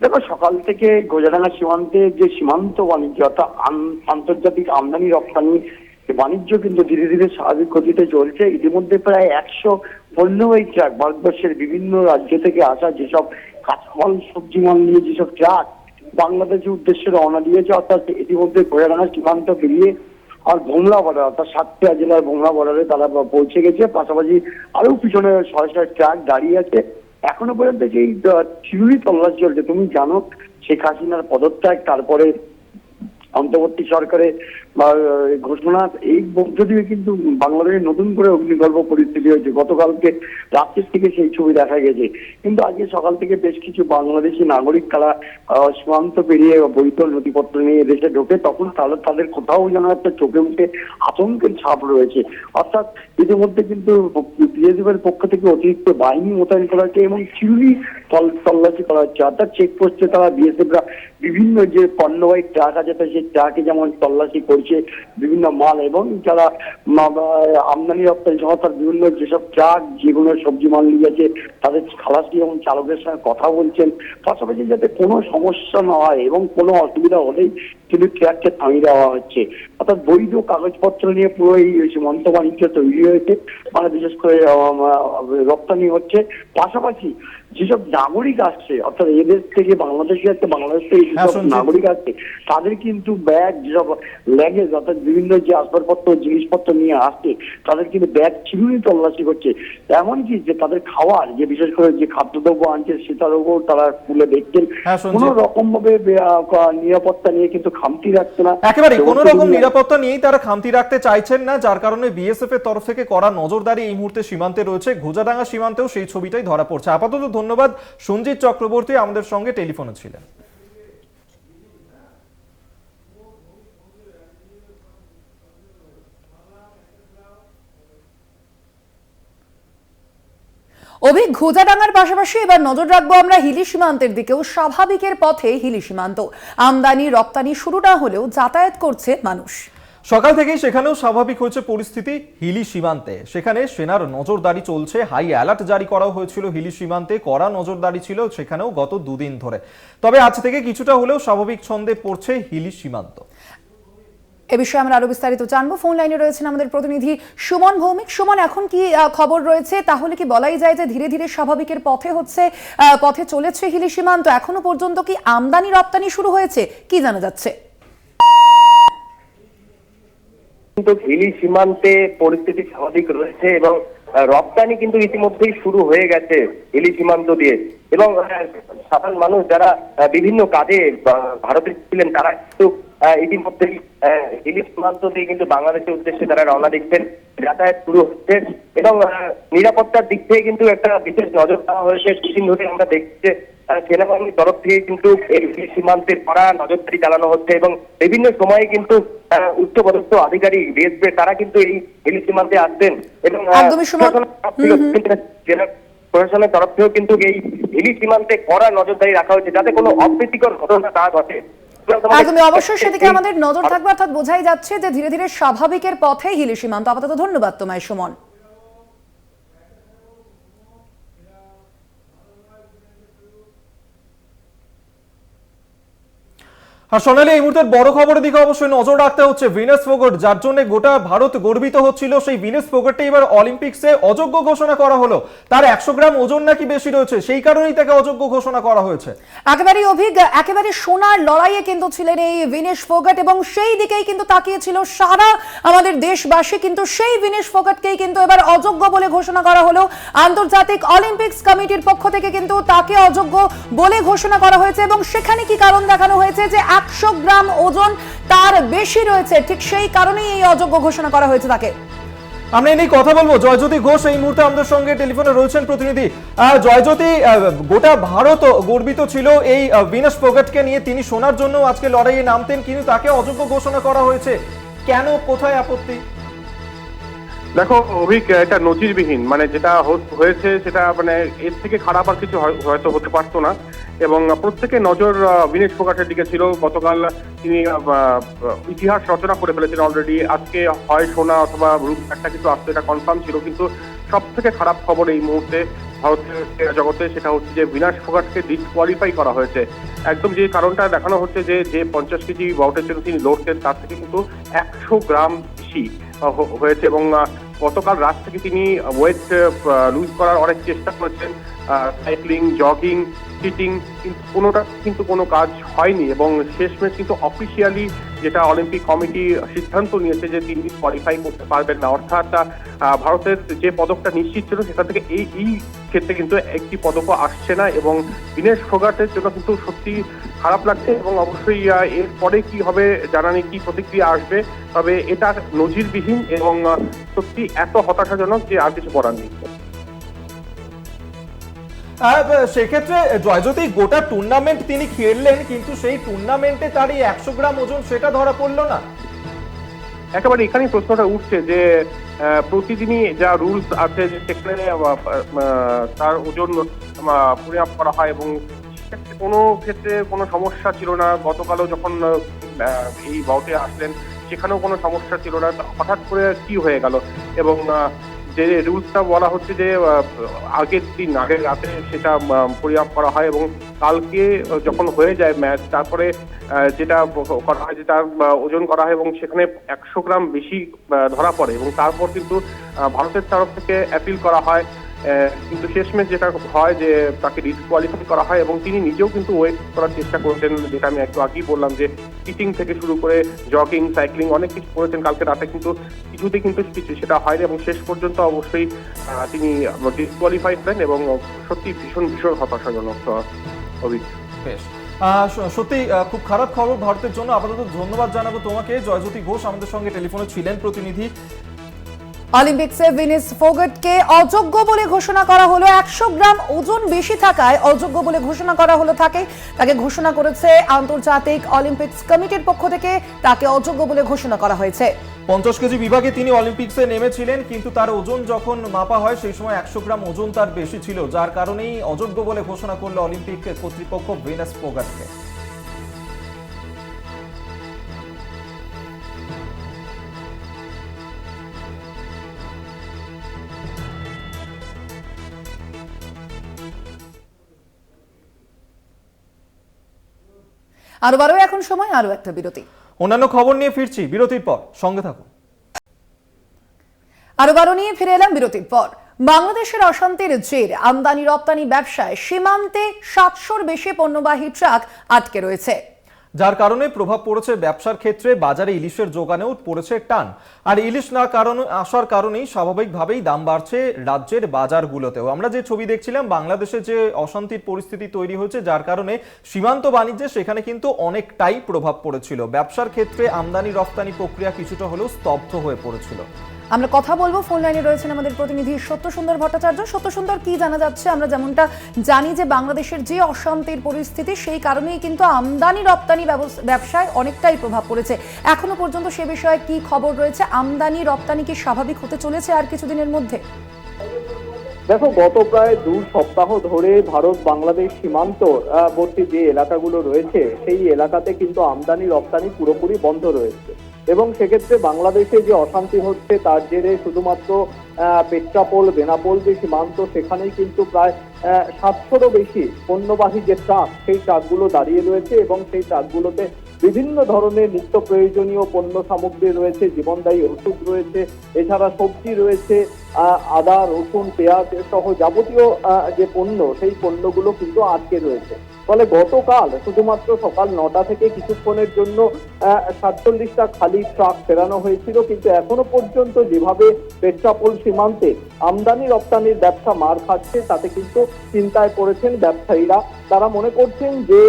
দেখো, সকাল থেকে ঘোজাডাঙ্গা সীমান্তে যে সীমান্ত বাণিজ্য অর্থাৎ আন্তর্জাতিক আমদানি রপ্তানি বাণিজ্য কিন্তু ধীরে ধীরে স্বাভাবিক গতিতে চলছে। ইতিমধ্যে প্রায় 100 পণ্যবাহী ট্রাক, ভারতবর্ষের বিভিন্ন রাজ্য থেকে আসা যেসব কাঁচামাল, সবজি মাল নিয়ে যেসব ট্রাক বাংলাদেশের উদ্দেশ্যে রওনা দিয়েছে, অর্থাৎ ইতিমধ্যে ঘোজাডাঙ্গা সীমান্ত পেরিয়ে আর ভোমলা বর্ডার অর্থাৎ সাতক্ষীরা জেলার ভোমলা বর্ডারে তারা পৌঁছে গেছে। পাশাপাশি আরো পিছনে 600 ট্রাক দাঁড়িয়ে আছে। এখনো পর্যন্ত যেই চিরুনি তল্লাশি চলছে, তুমি জানো শেখ হাসিনার পদত্যাগ, তারপরে অন্তর্বর্তী সরকারের ঘোষণা, এই মধ্য দিয়ে কিন্তু বাংলাদেশে নতুন করে অগ্নিগর্ভ পরিস্থিতি হয়েছে। গতকালকে রাত্রির থেকে সেই ছবি দেখা গেছে, কিন্তু আজকে সকাল থেকে বেশ কিছু বাংলাদেশি নাগরিক তারা সীমান্ত পেরিয়ে বৈধ নথিপত্র নিয়ে দেশে ঢোকে, তখন তাদের কোথাও যেন একটা চোখে মুখে আতঙ্কের ছাপ রয়েছে। অর্থাৎ ইতিমধ্যে কিন্তু বিএসএফ এর পক্ষ থেকে অতিরিক্ত বাহিনী মোতায়েন করা হচ্ছে এবং চিরুনি তল্লাশি করা হচ্ছে। অর্থাৎ চেকপোস্টে তারা বিএসএফরা বিভিন্ন যে পণ্যবাহী ট্রাক আছে সেই ট্রাকে যেমন তল্লাশি করে রয়েছে বিভিন্ন মাল, এবং যারা আমদানি রপ্তানি সংস্থার বিভিন্ন যেসব ট্রাক যেগুলো সবজি মাল নিয়ে যাচ্ছে তাদের খালাসি এবং চালকের সঙ্গে কথা বলছেন, পাশাপাশি যাতে কোনো সমস্যা না হয় এবং কোনো অসুবিধা হলেই কিন্তু ট্রাককে থামিয়ে দেওয়া হচ্ছে। অর্থাৎ বৈধ কাগজপত্র নিয়ে পুরো এই সীমান্ত বাণিজ্য তৈরি হয়েছে, মানে বিশেষ করে রপ্তানি হচ্ছে। পাশাপাশি যেসব নাগরিক আসছে, অর্থাৎ এদেশ থেকে বাংলাদেশে আসছে, বাংলাদেশ থেকে যেসব নাগরিক আসছে তাদের কিন্তু ব্যাগ, যেসব ল্যাগেজ অর্থাৎ বিভিন্ন যে আসবাবপত্র জিনিসপত্র নিয়ে আসছে তাদের কিন্তু ব্যাগ ছিনুনি তল্লাশি করছে। এমনকি যে তাদের খাওয়ার যে বিশেষ করে যে খাদ্যদ্রব্য আনছে সেটার উপর তারা খুলে দেখছেন। কোন রকম ভাবে নিরাপত্তা নিয়ে কিন্তু খামতি রাখছে না, একেবারে কোন রকম নিরাপত্তা নিয়েই তারা খামতি রাখতে চাইছেন না, যার কারণে বিএসএফ এর তরফ থেকে কড়া নজরদারি এই মুহূর্তে সীমান্তে রয়েছে। ঘোজাডাঙ্গা সীমান্তেও সেই ছবিটাই ধরা পড়ছে। আপাতত ধন্যবাদ। সঞ্জিত চক্রবর্তী আমাদের সঙ্গে টেলিফোনে ছিলেন। ঘোজাডাঙ্গার পাশাপাশি এবার নজর রাখবো আমরা হিলি সীমান্তের দিকেও। স্বাভাবিকের পথে হিলি সীমান্ত, আমদানি রপ্তানি শুরু না হলেও যাতায়াত করছে মানুষ। সকাল থেকেই সেখানেও স্বাভাবিক হয়েছে পরিস্থিতি হিলি সীমান্তে। সেখানে সেনার নজরদারি চলছে, হাই অ্যালার্ট জারি করা হয়েছিল হিলি সীমান্তে, কড়া নজরদারি ছিল সেখানেও গত দুদিন ধরে। তবে আজ থেকে কিছুটা হলেও স্বাভাবিক ছন্দে পড়ছে হিলি সীমান্ত। এ বিষয়ে আমরা আরো বিস্তারিত জানবো। ফোন লাইনে রয়েছেন আমাদের প্রতিনিধি সুমন ভৌমিক। সুমন, এখন কি খবর রয়েছে? তাহলে কি বলাই যায় যে ধীরে ধীরে স্বাভাবিকের পথে চলেছে হিলি সীমান্ত? এখনো পর্যন্ত কি আমদানি রপ্তানি শুরু হয়েছে, কি জানা যাচ্ছে? কিন্তু হিলি সীমান্তে পরিস্থিতি স্বাভাবিক রয়েছে এবং রপ্তানি কিন্তু ইতিমধ্যেই শুরু হয়ে গেছে হিলি সীমান্ত দিয়ে। এবং সাধারণ মানুষ যারা বিভিন্ন কাজে ভারতে ছিলেন তারা কিন্তু ইতিমধ্যেই হিলি সীমান্ত দিয়ে কিন্তু বাংলাদেশের উদ্দেশ্যে তারা রওনা দিচ্ছেন, যাতায়াত শুরু হচ্ছে। এবং নিরাপত্তার দিক থেকে কিন্তু একটা বিশেষ নজর দেওয়া হয়েছে। কিছুদিন ধরে আমরা দেখছি সেনাবাহিনীর তরফ থেকে কিন্তু এই সীমান্তের কড়া নজরদারি চালানো হচ্ছে এবং বিভিন্ন সময়ে কিন্তু উচ্চপদস্থ আধিকারিক বিএসএফ তারা কিন্তু এই হিলি সীমান্তে আসছেন এবং জেলা প্রশাসনের তরফ থেকেও কিন্তু এই হিলি সীমান্তে কড়া নজরদারি রাখা হয়েছে যাতে কোনো অপ্রীতিকর ঘটনা না ঘটে। একদমই, অবশ্যই সেদিকে আমাদের নজর থাকবে। অর্থাৎ বোঝাই যাচ্ছে যে ধীরে ধীরে স্বাভাবিকের পথে হিলি সীমান্ত। আপাতত ধন্যবাদ তোমায় সুমন। আর সোনালী, এই মুহূর্তের বড় খবরের দিকে অবশ্যই নজর রাখতে হচ্ছে। ভিনাস ফোগট, যার জন্য গোটা ভারত গর্বিত হচ্ছিল, সেই ভিনাস ফোগটকে এবার অলিম্পিক্সে অযোগ্য ঘোষণা করা হলো। তার 100 গ্রাম ওজন নাকি বেশি রয়েছে, সেই কারণেই তাকে অযোগ্য ঘোষণা করা হয়েছে। একেবারে সোনার লড়াইয়ে কিন্তু ছিলেন এই ভিনেশ ফোগট এবং সেই দিকেই কিন্তু তাকিয়েছিল সারা আমাদের দেশবাসী। কিন্তু সেই ভিনেশ ফোগটকেই কিন্তু এবার অযোগ্য বলে ঘোষণা করা হলো। আন্তর্জাতিক অলিম্পিক্স কমিটির পক্ষ থেকে কিন্তু তাকে অযোগ্য বলে ঘোষণা করা হয়েছে এবং সেখানে কি কারণ দেখানো হয়েছে যে 100 গ্রাম ওজন তার বেশি রয়েছে, ঠিক সেই কারণেই এই অযোগ্য ঘোষণা করা হয়েছে তাকে। আমরা এই নিয়ে কথা বলবো। জয়জ্যোতি ঘোষ এই মুহূর্তে আমাদের সঙ্গে টেলিফোনে রয়েছেন প্রতিনিধি। জয়জ্যোতি, গোটা ভারত গর্বিত ছিল এই ভিনাস ফোগটকে নিয়ে। তিনি সোনার জন্য আজকে লড়াইয়ে নামতেন, কিন্তু তাকে অযোগ্য ঘোষণা করা হয়েছে। কেন, কোথায় আপত্তি? দেখো অভিক, এটা নজিরবিহীন, মানে যেটা হয়েছে সেটা মানে এর থেকে খারাপ আর কিছু হয়তো হতে পারতো না। এবং প্রত্যেকে নজর ভিনেশ ফোগাটের দিকে ছিল। গতকাল তিনি ইতিহাস রচনা করে ফেলেছেন অলরেডি। আজকে হয় সোনা অথবা রূপ একটা কিছু আসছে, এটা কনফার্ম ছিল। কিন্তু সব থেকে খারাপ খবর এই মুহূর্তে ভারতের জগতে সেটা হচ্ছে যে ভিনাস ফোগাটকে ডিসকোয়ালিফাই করা হয়েছে। একদম যে কারণটা দেখানো হচ্ছে যে 50 কেজি বাউটের জন্য তিনি লড়তেন তার থেকে কিন্তু 100 গ্রাম বেশি হয়েছে। এবং গতকাল রাত থেকে তিনি ওয়েট লুজ করার অনেক চেষ্টা করেছেন, সাইক্লিং, জগিং, চিটিং, কিন্তু কোনো কাজ হয়নি। এবং শেষমেশ কিন্তু অফিসিয়ালি যেটা অলিম্পিক কমিটি সিদ্ধান্ত নিয়েছে যে তিনি কোয়ালিফাই করতে পারবেন না। অর্থাৎ ভারতের যে পদকটা নিশ্চিত ছিল সেখান থেকে এই ক্ষেত্রে কিন্তু একটি পদকও আসছে না। এবং ভিনেশ ফোগাটের জন্য কিন্তু সত্যি খারাপ লাগছে এবং অবশ্যই এরপরে কি হবে জানা নেই, কি প্রতিক্রিয়া আসবে। তবে এটা নজিরবিহীন এবং সত্যি এত হতাশাজনক যে আর কিছু করার নেই। সেক্ষেত্রে জয়জ্যোতি, গোটা টুর্নামেন্ট তিনি খেললেন, কিন্তু সেই টুর্নামেন্টে তার এই 100 গ্রাম ওজন সেটা ধরা পড়লো না। একেবারে এখানেই প্রশ্নটা উঠছে যে প্রতিদিনই যা রুলস আছে সেখানে তার ওজন পরিমাপ করা হয় এবং কোনো ক্ষেত্রে কোনো সমস্যা ছিল না। গতকালও যখন এই বাউটে আসলেন সেখানেও কোনো সমস্যা ছিল না, হঠাৎ করে কি হয়ে গেল? এবং যে রুলসটা বলা হচ্ছে যে আগের দিন, আগের রাতে সেটা পরিমাপ করা হয় এবং কালকে যখন হয়ে যায় ম্যাচ, তারপরে যেটা করা হয় যে তার ওজন করা হয় এবং সেখানে 100 গ্রাম বেশি ধরা পড়ে এবং তারপর কিন্তু ভারতের তরফ থেকে অ্যাপিল করা হয়। কিন্তু শেষমেশ যেটা হয় যে তাকে ডিসকোয়ালিফাই করা হয় এবং তিনি নিজেও কিন্তু ওয়েট করার চেষ্টা করেছেন, যেটা আমি একটু আগেই বললাম যে টিচিং থেকে শুরু করে জগিং, সাইক্লিং অনেক কিছু করেছেন কালকে রাতে, কিন্তু কিছুতেই কিন্তু সেটা হয়নি এবং শেষ পর্যন্ত অবশ্যই তিনি ডিসকোয়ালিফাই হলেন এবং সত্যি ভীষণ ভীষণ হতাশাজনক অভিজ্ঞতা। বেশ, সত্যি খুব খারাপ খবর ভারতের জন্য। আপাতত ধন্যবাদ জানাবো তোমাকে। জয়জ্যোতি ঘোষ আমাদের সঙ্গে টেলিফোনে ছিলেন প্রতিনিধি। অলিম্পিক্সে ভিনিস ফোগাটকে অযোগ্য বলে ঘোষণা করা হলো। 100 গ্রাম ওজন বেশি থাকায় অযোগ্য বলে ঘোষণা করা হলো তাকে ঘোষণা করেছে আন্তর্জাতিক অলিম্পিক্স কমিটির পক্ষ থেকে। তাকে অযোগ্য বলে ঘোষণা করা হয়েছে। 50 কেজি বিভাগে তিনি অলিম্পিক্সে নেমেছিলেন, কিন্তু তার ওজন যখন মাপা হয় সেই সময় 100 গ্রাম ওজন তার বেশি ছিল, যার কারণেই অযোগ্য বলে ঘোষণা করলো অলিম্পিক কর্তৃপক্ষ ভিনাস ফোগাটকে। আরো এখন সময় আরো একটা বিরতি। অন্যান্য খবর নিয়ে ফিরছি বিরতির পর, সঙ্গে থাকুন। আরো নিয়ে ফিরে এলাম বিরতির পর। বাংলাদেশের অশান্তির জের আমদানি রপ্তানি ব্যবসায় সীমান্তে 700-র বেশি পণ্যবাহী ট্রাক আটকে রয়েছে, যার কারণে প্রভাব পড়েছে ব্যবসার ক্ষেত্রে। বাজারে ইলিশের যোগানেও পড়েছে টান। আর ইলিশ না আসার কারণেই স্বাভাবিকভাবেই দাম বাড়ছে রাজ্যের বাজারগুলোতেও। আমরা যে ছবি দেখছিলাম, বাংলাদেশে যে অশান্তির পরিস্থিতি তৈরি হয়েছে, যার কারণে সীমান্ত বাণিজ্যে সেখানে কিন্তু অনেকটাই প্রভাব পড়েছিল। ব্যবসার ক্ষেত্রে আমদানি রপ্তানি প্রক্রিয়া কিছুটা হলেও স্তব্ধ হয়ে পড়েছিল। আমরা কথা বলবো, ফোন লাইনে রয়েছেন আমাদের প্রতিনিধি সত্যসুন্দর ভট্টাচার্য। সত্যসুন্দর, কি জানা যাচ্ছে? আমরা যেমনটা জানি যে বাংলাদেশের যে অশান্তির পরিস্থিতি, সেই কারণেই কিন্তু আমদানি রপ্তানি ব্যবসায় অনেকটাই প্রভাব পড়েছে। এখনো পর্যন্ত সে বিষয়ে কি খবর রয়েছে? আমদানি রপ্তানি কি স্বাভাবিক হতে চলেছে আর কিছুদিনের মধ্যে? দেখো, গত প্রায় 2 সপ্তাহ ধরে ভারত বাংলাদেশ সীমান্তবর্তী যে এলাকাগুলো রয়েছে সেই এলাকাতে কিন্তু আমদানি রপ্তানি পুরোপুরি বন্ধ রয়েছে এবং সেক্ষেত্রে বাংলাদেশে যে অশান্তি হচ্ছে তার জেরে শুধুমাত্র পেট্রাপোল, বেনাপোল যে সীমান্ত, সেখানেই কিন্তু প্রায় 700-রও বেশি পণ্যবাহী যে ট্রাক, সেই ট্রাকগুলো দাঁড়িয়ে রয়েছে এবং সেই ট্রাকগুলোতে বিভিন্ন ধরনের নিত্য প্রয়োজনীয় পণ্য সামগ্রী রয়েছে, জীবনদায়ী ওষুধ রয়েছে, এছাড়া সবজি রয়েছে, আদা, রসুন, পেঁয়াজ সহ যাবতীয় যে পণ্য, সেই পণ্যগুলো কিন্তু আটকে রয়েছে। ফলে গতকাল শুধুমাত্র সকাল 9টা থেকে কিছুক্ষণের জন্য 47টা খালি ট্রাক ফেরানো হয়েছিল, কিন্তু এখনো পর্যন্ত যেভাবে পেট্রাপোল সীমান্তে আমদানি রপ্তানির ব্যবসা মার খাচ্ছে, তাতে কিন্তু চিন্তায় পড়েছেন ব্যবসায়ীরা। তারা মনে করছেন যে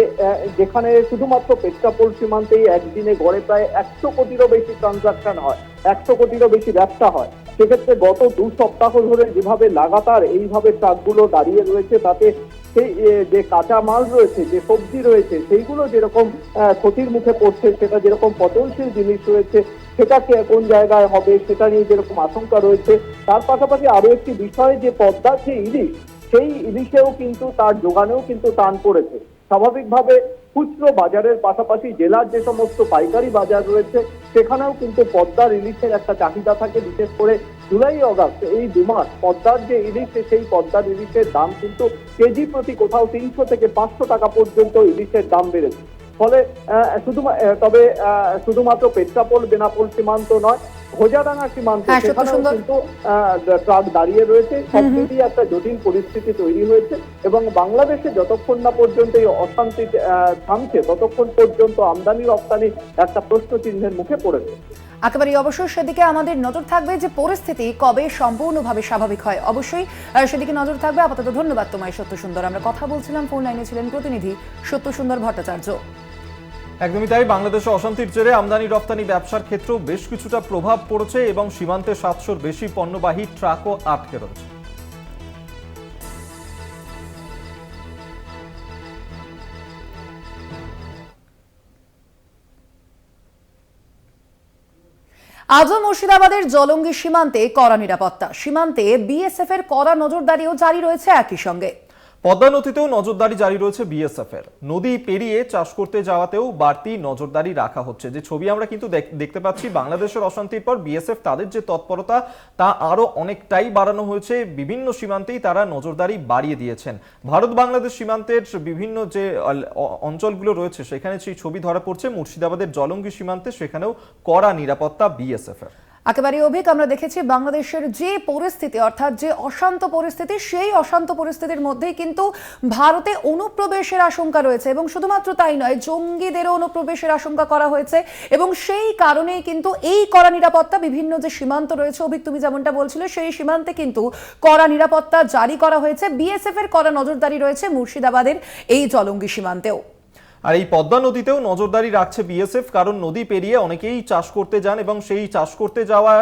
যেখানে শুধুমাত্র পেট্রাপোল সীমান্তেই একদিনে গড়ে প্রায় 100 কোটিরও বেশি ট্রানজাকশন হয়, 100 কোটিরও বেশি ব্যবসা হয়, সেক্ষেত্রে গত 2 সপ্তাহ ধরে যেভাবে লাগাতার এইভাবে ট্রাকগুলো দাঁড়িয়ে রয়েছে, তাতে সেই যে কাঁচা মাল রয়েছে, যে সবজি রয়েছে, সেইগুলো যেরকম ক্ষতির মুখে পড়ছে, সেটা যেরকম পচনশীল জিনিস রয়েছে, সেটা কোন জায়গায় হবে সেটা নিয়ে যেরকম আশঙ্কা রয়েছে। তার পাশাপাশি আরো একটি বিষয়, যে পদ্মার যে ইলিশ, সেই ইলিশেও কিন্তু তার যোগানেও কিন্তু টান পড়েছে। স্বাভাবিকভাবে খুচরো বাজারের পাশাপাশি জেলার যে সমস্ত পাইকারি বাজার রয়েছে, সেখানেও কিন্তু পদ্মার ইলিশের একটা চাহিদা থাকে। বিশেষ করে জুলাই আগস্ট এই 2 মাস পদ্মার যে ইলিশ, সেই পদ্মার ইলিশের দাম কিন্তু কেজি প্রতি কোথাও 300 থেকে 500 টাকা পর্যন্ত ইলিশের দাম বেড়েছে। ফলে শুধুমাত্র পেট্রাপোল, বেনাপোল সীমান্ত নয়, হোজাডাঙ্গা সীমান্ত, সেখানেও কিন্তু ট্রাক দাঁড়িয়ে রয়েছে। সবকিছুই একটা জটিল পরিস্থিতি তৈরি হয়েছে এবং বাংলাদেশে যতক্ষণ না পর্যন্ত এই অশান্তি থামছে, ততক্ষণ পর্যন্ত আমদানি রপ্তানি একটা প্রশ্ন চিহ্নের মুখে পড়েছে। একেবারেই অবশ্যই সেদিকে আমাদের নজর থাকবে যে পরিস্থিতি কবে সম্পূর্ণভাবে স্বাভাবিক হয়, অবশ্যই সেদিকে নজর থাকবে। আপাতত ধন্যবাদ তোমায় সত্যসুন্দর। আমরা কথা বলছিলাম, ফোন লাইনে ছিলেন প্রতিনিধি সত্যসুন্দর ভট্টাচার্য। একদমই তাই, বাংলাদেশে অশান্তির জেরে আমদানি রপ্তানি ব্যবসার ক্ষেত্রেও বেশ কিছুটা প্রভাব পড়েছে এবং সীমান্তে 700-র বেশি পণ্যবাহী ট্রাকও আটকে রয়েছে। আজও মুর্শিদাবাদের জলঙ্গি সীমান্তে কড়া নিরাপত্তা। সীমান্তে বিএসএফ এর কড়া নজরদারিও জারি রয়েছে একই সঙ্গে। পদ্মা নদীতেও নজরদারি জারি রয়েছে বিএসএফ এর। নদী পেরিয়ে চাষ করতে যাওয়াতেও বাড়তি নজরদারি রাখা হচ্ছে। যে ছবি আমরা কিন্তু দেখতে পাচ্ছি, বাংলাদেশের অশান্তির পর বিএসএফ তাদের যে তৎপরতা তা আরো অনেকটাই বাড়ানো হয়েছে। বিভিন্ন সীমান্তেই তারা নজরদারি বাড়িয়ে দিয়েছেন। ভারত বাংলাদেশ সীমান্তের বিভিন্ন যে অঞ্চলগুলো রয়েছে সেখানে সেই ছবি ধরা পড়ছে। মুর্শিদাবাদের জলঙ্গি সীমান্তে সেখানেও কড়া নিরাপত্তা বিএসএফ এর। একেবারে অভিক, আমরা দেখেছি বাংলাদেশের যে পরিস্থিতি, অর্থাৎ যে অশান্ত পরিস্থিতি, সেই অশান্ত পরিস্থিতির মধ্যেই কিন্তু ভারতে অনুপ্রবেশের আশঙ্কা রয়েছে এবং শুধুমাত্র তাই নয়, জঙ্গিদেরও অনুপ্রবেশের আশঙ্কা করা হয়েছে এবং সেই কারণেই কিন্তু এই কড়া নিরাপত্তা বিভিন্ন যে সীমান্ত রয়েছে, অভিক তুমি যেমনটা বলছিলে, সেই সীমান্তে কিন্তু কড়া নিরাপত্তা জারি করা হয়েছে। বিএসএফ এর কড়া নজরদারি রয়েছে মুর্শিদাবাদের এই জলঙ্গি সীমান্তেও। আর এই পদ্মা নদীতেও নজরদারি রাখছে বিএসএফ, কারণ নদী পেরিয়ে অনেকেই চাষ করতে যান এবং সেই চাষ করতে যাওয়ার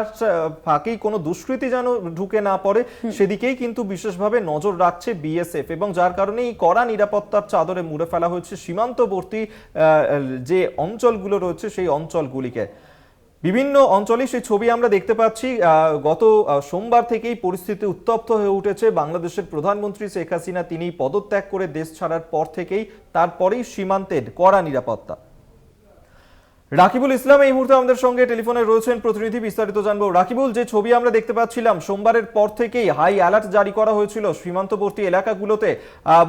ফাঁকেই কোনো দুষ্কৃতী যেন ঢুকে না পড়ে সেদিকেই কিন্তু বিশেষভাবে নজর রাখছে বিএসএফ, এবং যার কারণে এই কড়া নিরাপত্তার চাদরে মুড়ে ফেলা হয়েছে সীমান্তবর্তী যে অঞ্চলগুলো রয়েছে সেই অঞ্চলগুলিকে। বিভিন্ন অঞ্চলে সেই ছবি আমরা দেখতে পাচ্ছি। গত সোমবার থেকেই পরিস্থিতি উত্তপ্ত হয়ে উঠেছে। বাংলাদেশের প্রধানমন্ত্রী শেখ হাসিনা তিনি পদত্যাগ করে দেশ ছাড়ার পর থেকেই তারপরেই সীমান্তের কড়া নিরাপত্তা। রাকিবুল ইসলাম এই মুহূর্তে আমাদের সঙ্গে টেলিফোনে রয়েছেন, প্রতিনিধি, বিস্তারিত জানবো। রাকিবুল, যে ছবি আমরা দেখতে পাচ্ছিলাম, সোমবারের পর থেকেই হাই অ্যালার্ট জারি করা হয়েছিল সীমান্তবর্তী এলাকাগুলোতে।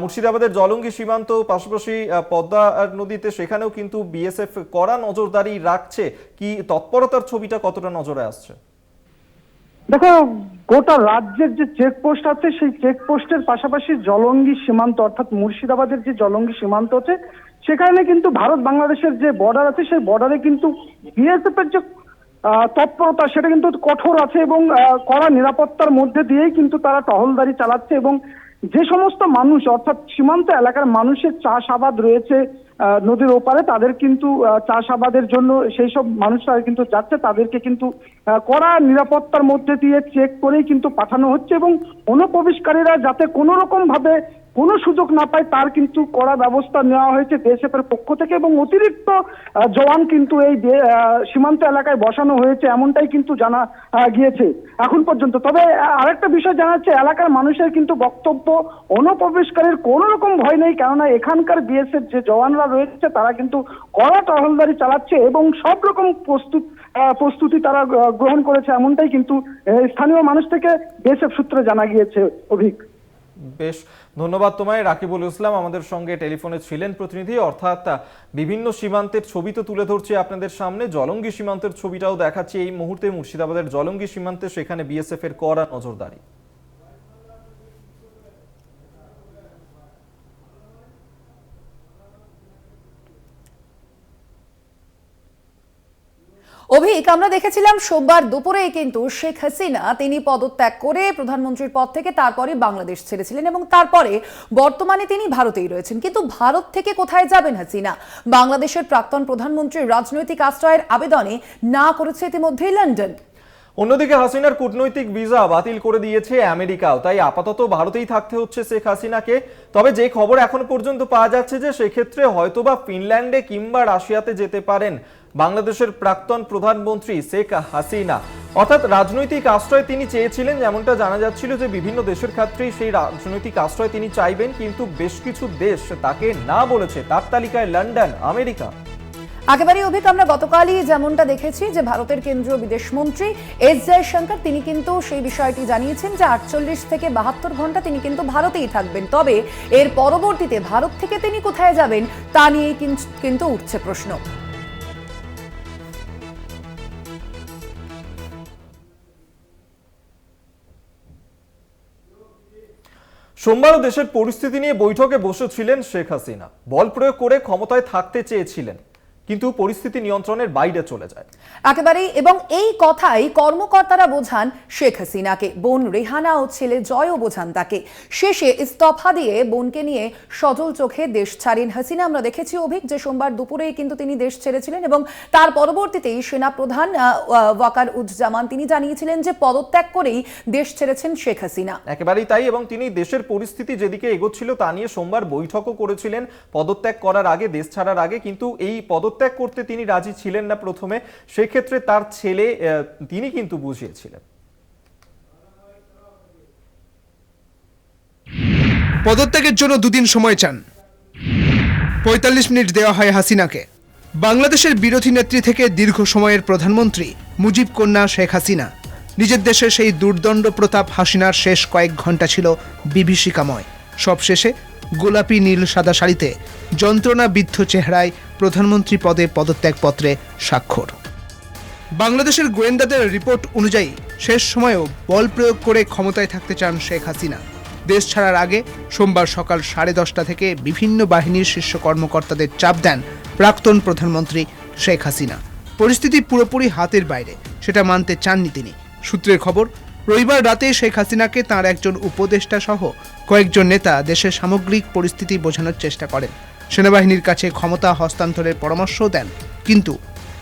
মুর্শিদাবাদের জলঙ্গি সীমান্ত, পাশাপাশি পদ্মা নদীতে, সেখানেও কিন্তু বিএসএফ কড়া নজরদারি রাখছে। কি তৎপরতার ছবিটা কতটা নজরে আসছে? দেখো, গোটা রাজ্যের যে চেকপোস্ট আছে সেই চেকপোস্টের পাশাপাশি জলঙ্গি সীমান্ত অর্থাৎ মুর্শিদাবাদের যে জলঙ্গি সীমান্ত আছে সেখানে কিন্তু ভারত বাংলাদেশের যে বর্ডার আছে সেই বর্ডারে কিন্তু বিএসএফ এর যে তৎপরতা সেটা কিন্তু কঠোর আছে এবং কড়া নিরাপত্তার মধ্যে দিয়েই কিন্তু তারা টহলদারি চালাচ্ছে। এবং যে সমস্ত মানুষ অর্থাৎ সীমান্ত এলাকার মানুষের চাষাবাদ রয়েছে নদীর ওপারে, তাদের কিন্তু চাষাবাদের জন্য সেই সব মানুষরা কিন্তু যাচ্ছে, তাদেরকে কিন্তু কড়া নিরাপত্তার মধ্যে দিয়ে চেক করেই কিন্তু পাঠানো হচ্ছে এবং অনুপ্রবেশকারীরা যাতে কোনো রকম ভাবে কোনো সুযোগ না পায় তার কিন্তু কড়া ব্যবস্থা নেওয়া হয়েছে বিএসএফ এর পক্ষ থেকে এবং অতিরিক্ত জওয়ান কিন্তু এই সীমান্ত এলাকায় বসানো হয়েছে, এমনটাই কিন্তু জানা গিয়েছে এখন পর্যন্ত। তবে আরেকটা বিষয় জানা যাচ্ছে, এলাকার মানুষের কিন্তু বক্তব্য অনুপ্রবেশকারীর কোনো রকম ভয় নেই, কেননা এখানকার বিএসএফ যে জওয়ানরা রয়েছে তারা কিন্তু কড়া টহলদারি চালাচ্ছে এবং সব রকম প্রস্তুতি তারা গ্রহণ করেছে, এমনটাই কিন্তু স্থানীয় মানুষ থেকে বিএসএফ সূত্রে জানা গিয়েছে। অভিক, বেশ ধন্যবাদ তোমায়। রাকিবুল ইসলাম আমাদের সঙ্গে টেলিফোনে ছিলেন প্রতিনিধি। অর্থাৎ বিভিন্ন সীমান্তের ছবি তো তুলে ধরছি আপনাদের সামনে, জলঙ্গি সীমান্তের ছবিটাও দেখাচ্ছি এই মুহূর্তে। মুর্শিদাবাদের জলঙ্গি সীমান্তে সেখানে বিএসএফ এর কড়া নজরদারি। অভিক, আমরা দেখেছিলাম সোমবার দুপুরে কিন্তু শেখ হাসিনা তিনি পদত্যাগ করে প্রধানমন্ত্রীর পদ থেকে তারপরে বাংলাদেশ ছেড়েছিলেন এবং তারপরে বর্তমানে তিনি ভারতেই রয়েছেন। কিন্তু ভারত থেকে কোথায় যাবেন হাসিনা? বাংলাদেশের প্রাক্তন প্রধানমন্ত্রীর রাজনৈতিক আশ্রয়ের আবেদনে না করেছে ইতিমধ্যেই লন্ডন। অন্যদিকে হাসিনার কূটনৈতিক ভিসা বাতিল করে দিয়েছে আমেরিকাও, তাই আপাতত ভারতেই থাকতে হচ্ছে শেখ হাসিনাকে। তবে যে খবর এখনো পর্যন্ত পাওয়া যাচ্ছে যে সেক্ষেত্রে হয়তোবা ফিনল্যান্ডে কিংবা রাশিয়াতে যেতে পারেন বাংলাদেশের প্রাক্তন প্রধানমন্ত্রী শেখ হাসিনা। অর্থাৎ রাজনৈতিক আশ্রয় তিনি চেয়েছিলেন, যেমনটা জানা যাচ্ছিল যে বিভিন্ন দেশের ক্ষেত্রেই সেই রাজনৈতিক আশ্রয় তিনি চাইবেন, কিন্তু বেশ কিছু দেশ তাকে না বলেছে। তার তালিকায় লন্ডন, আমেরিকা। একেবারে অভিক, আমরা গতকালই যেমনটা দেখেছি যে ভারতের কেন্দ্রীয় বিদেশমন্ত্রী এস জয়শঙ্কর তিনি কিন্তু সেই বিষয়টি জানিয়েছেন যে 48 থেকে 72 ঘন্টা তিনি কিন্তু ভারতেই থাকবেন। তবে এর পরবর্তীতে ভারত থেকে তিনি কোথায় যাবেন তা নিয়ে কিন্তু উঠছে প্রশ্ন। সোমবারও দেশের পরিস্থিতি নিয়ে বৈঠকে বসেছিলেন শেখ হাসিনা। বল প্রয়োগ করে ক্ষমতায় থাকতে চেয়েছিলেন, কিন্তু পরিস্থিতি নিয়ন্ত্রণের বাইরে চলে যায় একেবারেই। এবং এই কথাই কর্মকর্তারা বোঝান শেখ হাসিনাকে, বোন রেহানা ও ছেলে জয়ও বোঝান তাকে। শেষে ইস্তফা দিয়ে বোনকে নিয়ে সজল চোখে দেশ ছাড়েন হাসিনা। আমরা দেখেছি অভিক যে সোমবার দুপুরেই কিন্তু তিনি দেশ ছেড়েছিলেন এবং তার পরবর্তীতেই সেনাপ্রধান ওয়াকার উজ্জামান তিনি জানিয়েছিলেন যে পদত্যাগ করেই দেশ ছেড়েছেন শেখ হাসিনা। একেবারেই তাই, এবং তিনি দেশের পরিস্থিতি যেদিকে এগোচ্ছিল তা নিয়ে সোমবার বৈঠকও করেছিলেন পদত্যাগ করার আগে, দেশ ছাড়ার আগে। কিন্তু এই পদত্যাগ করতে তিনি রাজি ছিলেন না প্রথমে, সেক্ষেত্রে তার ছেলে তিনি কিন্তু বুঝিয়েছিলেন। পদত্যাগের জন্য 2 দিন সময় চান। 45 মিনিট দেওয়া হয় হাসিনাকে। বাংলাদেশের বিরোধী নেত্রী থেকে দীর্ঘ সময়ের প্রধানমন্ত্রী মুজিব কন্যা শেখ হাসিনা। নিজের দেশে সেই দুর্দণ্ড প্রতাপ হাসিনার শেষ কয়েক ঘন্টা ছিল বিভীষিকাময়। সবশেষে গোলাপি নীল সাদা শাড়িতে যন্ত্রণাবিদ্ধ চেহারায় প্রধানমন্ত্রী পদে পদত্যাগপত্রে স্বাক্ষর। বাংলাদেশের গোয়েন্দাদের রিপোর্ট অনুযায়ী শেষ সময়েও বল প্রয়োগ করে ক্ষমতায় থাকতে চান শেখ হাসিনা। দেশ ছাড়ার আগে সোমবার সকাল 10:30 থেকে বিভিন্ন বাহিনীর শীর্ষ কর্মকর্তাদের চাপ দেন প্রাক্তন প্রধানমন্ত্রী শেখ হাসিনা। পরিস্থিতি পুরোপুরি হাতের বাইরে, সেটা মানতে চাননি তিনি। সূত্রের খবর, রবিবার রাতে শেখ হাসিনাকে তাঁর একজন উপদেষ্টা সহ কয়েকজন নেতা দেশের সামগ্রিক পরিস্থিতি বোঝানোর চেষ্টা করেন। সেনাবাহিনীর কাছে ক্ষমতা হস্তান্তরের পরামর্শও দেন, কিন্তু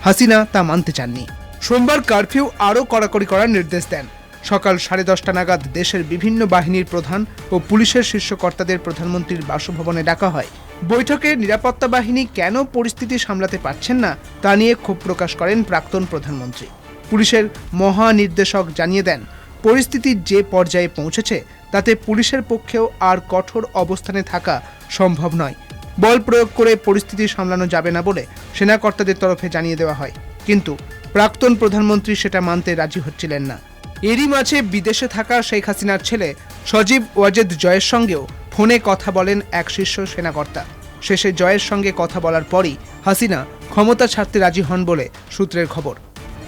হাসিনা তা মানতে চাননি। সোমবার কারফিউ আরও কড়াকড়ি করার নির্দেশ দেন। সকাল 10:30 নাগাদ দেশের বিভিন্ন বাহিনীর প্রধান ও পুলিশের শীর্ষ কর্তাদের প্রধানমন্ত্রীর বাসভবনে ডাকা হয়। বৈঠকে নিরাপত্তা বাহিনী কেন পরিস্থিতি সামলাতে পারছেন না তা নিয়ে ক্ষোভ প্রকাশ করেন প্রাক্তন প্রধানমন্ত্রী। পুলিশের মহানির্দেশক জানিয়ে দেন, পরিস্থিতি যে পর্যায়ে পৌঁছেছে তাতে পুলিশের পক্ষেও আর কঠোর অবস্থানে থাকা সম্ভব নয়। বল প্রয়োগ করে পরিস্থিতি সামলানো যাবে না বলে সেনা কর্তাদের তরফে জানিয়ে দেওয়া হয়, কিন্তু প্রাক্তন প্রধানমন্ত্রী সেটা মানতে রাজি হচ্ছিলেন না। এরই মাঝে বিদেশে থাকা শেখ হাসিনার ছেলে সজীব ওয়াজেদ জয়ের সঙ্গেও ফোনে কথা বলেন এক শীর্ষ সেনাকর্তা। শেষে জয়ের সঙ্গে কথা বলার পরই হাসিনা ক্ষমতা ছাড়তে রাজি হন বলে সূত্রের খবর।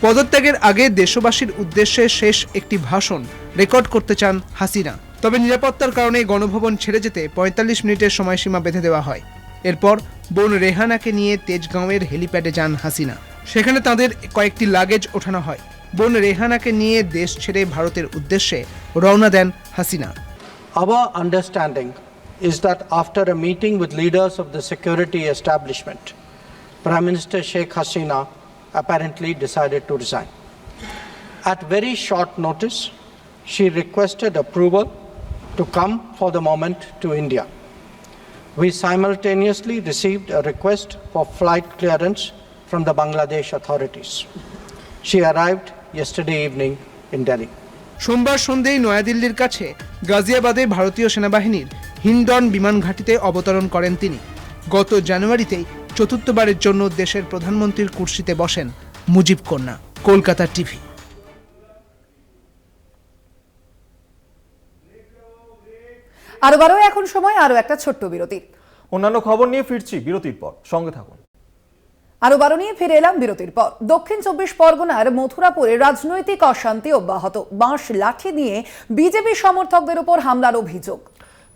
পদত্যাগের আগে দেশবাসীর উদ্দেশ্যে শেষ একটি ভাষণ রেকর্ড করতে চান হাসিনা, তবে নিরাপত্তার কারণে গণভবন ছেড়ে যেতে 45 মিনিটের সময়সীমা বেঁধে দেওয়া হয়। এরপর বোন রেহানাকে নিয়ে তেজগাঁওয়ের হেলিপ্যাডে যান হাসিনা। সেখানে তাদের কয়েকটি লাগেজ ওঠানো হয়। বোন রেহানাকে নিয়ে দেশ ছেড়ে ভারতের উদ্দেশ্যে রওনা দেন Hasina. Our understanding is that after a meeting with leaders of the security establishment, Prime Minister Sheikh Hasina apparently decided to resign. At very short notice, she requested approval to come for the moment to India. We simultaneously received a request for flight clearance from the Bangladesh authorities. She arrived yesterday evening in Delhi. সোমবার সন্ধ্যেয় নয়াদিল্লির কাছে গাজিয়াবাদে ভারতীয় সেনাবাহিনীর হিন্ডন বিমান ঘাঁটিতে অবতরণ করেন তিনি। গত জানুয়ারিতেই চতুর্থবারের জন্য দেশের প্রধানমন্ত্রীর কুর্সিতে বসেন মুজিব কন্যা। কলকাতা টিভি। আরো এখন সময় আরো একটা ছোট্ট বিরতির। অন্যান্য খবর নিয়ে ফিরছি বিরতির পর, সঙ্গে থাকুন। আরো নিয়ে ফিরে এলাম বিরতির পর। দক্ষিণ 24 পরগনার মথুরাপুরে রাজনৈতিক অশান্তি অব্যাহত। বাঁশ লাঠি দিয়ে বিজেপি সমর্থকদের উপর হামলার অভিযোগ।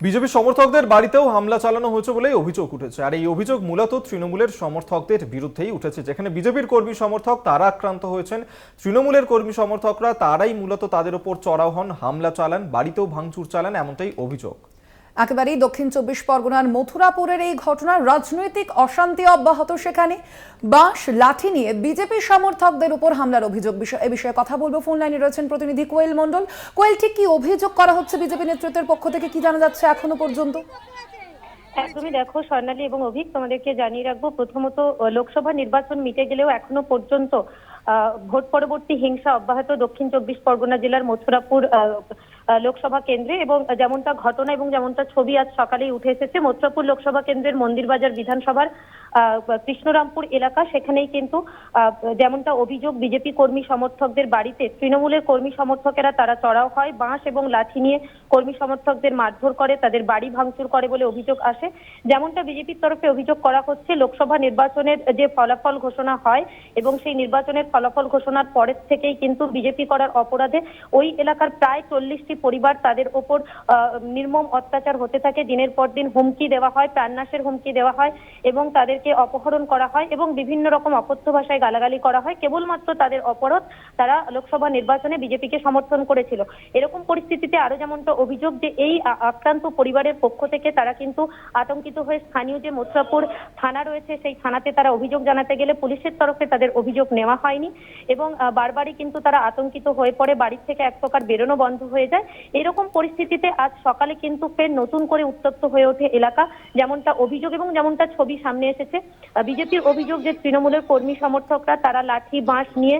বিজেপি সমর্থকদের বাড়িতেও হামলা চালানো হয়েছে বলেই অভিযোগ উঠেছে। আর এই অভিযোগ মূলত তৃণমূলের সমর্থকদের বিরুদ্ধেই উঠেছে। যেখানে বিজেপির কর্মী সমর্থক তারা আক্রান্ত হয়েছেন, তৃণমূলের কর্মী সমর্থকরা তারাই মূলত তাদের উপর চড়াও হন, হামলা চালান, বাড়িতেও ভাঙচুর চালান, এমনটাই অভিযোগ। একেবারেই দক্ষিণ 24 পরগনার মথুরাপুরের এই ঘটনার রাজনৈতিক অশান্তি অব্যাহত। সেখানে বাঁশ লাঠি নিয়ে বিজেপি সমর্থকদের উপর হামলার অভিযোগ। এ বিষয়ে কথা বলবো। ফোন লাইনে রয়েছেন প্রতিনিধি কোয়েল মণ্ডল। কোয়েল, ঠিক কি অভিযোগ করা হচ্ছে বিজেপি নেতৃত্বের পক্ষ থেকে, কি জানা যাচ্ছে এখনো পর্যন্ত? একদমই, দেখো স্বর্ণালী এবং অভিক, তোমাদেরকে জানিয়ে রাখবো, প্রথমত লোকসভা নির্বাচন মিটে গেলেও এখনো পর্যন্ত ভোট পরবর্তী হিংসা অব্যাহত দক্ষিণ 24 পরগনা জেলার মথুরাপুর লোকসভা কেন্দ্রে। এবং যেমনটা ঘটনা এবং যেমনটা ছবি আজ সকালেই উঠে এসেছে, মথুরাপুর লোকসভা কেন্দ্রের মন্দিরবাজার বিধানসভার কৃষ্ণরামপুর এলাকা, সেখানেই কিন্তু যেমনটা অভিযোগ, বিজেপি কর্মী সমর্থকদের বাড়িতে তৃণমূলের কর্মী সমর্থকেরা তারা চড়াও হয়, বাঁশ এবং লাঠি নিয়ে কর্মী সমর্থকদের মারধর করে, তাদের বাড়ি ভাঙচুর করে বলে অভিযোগ আসে। যেমনটা বিজেপির তরফে অভিযোগ করা হচ্ছে, লোকসভা নির্বাচনের যে ফলাফল ঘোষণা হয় এবং সেই নির্বাচনের ফলাফল ঘোষণার পরের থেকেই কিন্তু বিজেপি করার অপরাধে ওই এলাকার প্রায় 40টি পরিবার, তাদের ওপর নির্মম অত্যাচার হতে থাকে। দিনের পর দিন হুমকি দেওয়া হয়, প্রাণনাশের হুমকি দেওয়া হয় এবং তাদেরকে অপহরণ করা হয় এবং বিভিন্ন রকম অকথ্য ভাষায় গালাগালি করা হয়, কেবলমাত্র তাদের অপরাধ তারা লোকসভা নির্বাচনে বিজেপিকে সমর্থন করেছিল। এরকম পরিস্থিতিতে আরো যেমনটা অভিযোগ যে এই আক্রান্ত পরিবারের পক্ষ থেকে তারা কিন্তু আতঙ্কিত হয়ে স্থানীয় যে মথুরাপুর থানা রয়েছে সেই থানাতে তারা অভিযোগ জানাতে গেলে পুলিশের তরফে তাদের অভিযোগ নেওয়া হয়নি এবং বারবারই কিন্তু তারা আতঙ্কিত হয়ে পড়ে, বাড়ির থেকে এক প্রকার বেরোনো বন্ধ হয়ে যায়। এরকম পরিস্থিতিতে আজ সকালে কিন্তু ফের নতুন করে উত্তপ্ত হয়ে ওঠে এলাকা, যেমনটা অভিযোগ এবং যেমনটা ছবি সামনে এসেছে। হয়েছে। বিজেপির অভিযোগ যে তৃণমূলের কর্মী সমর্থকরা তারা লাঠি বাঁশ নিয়ে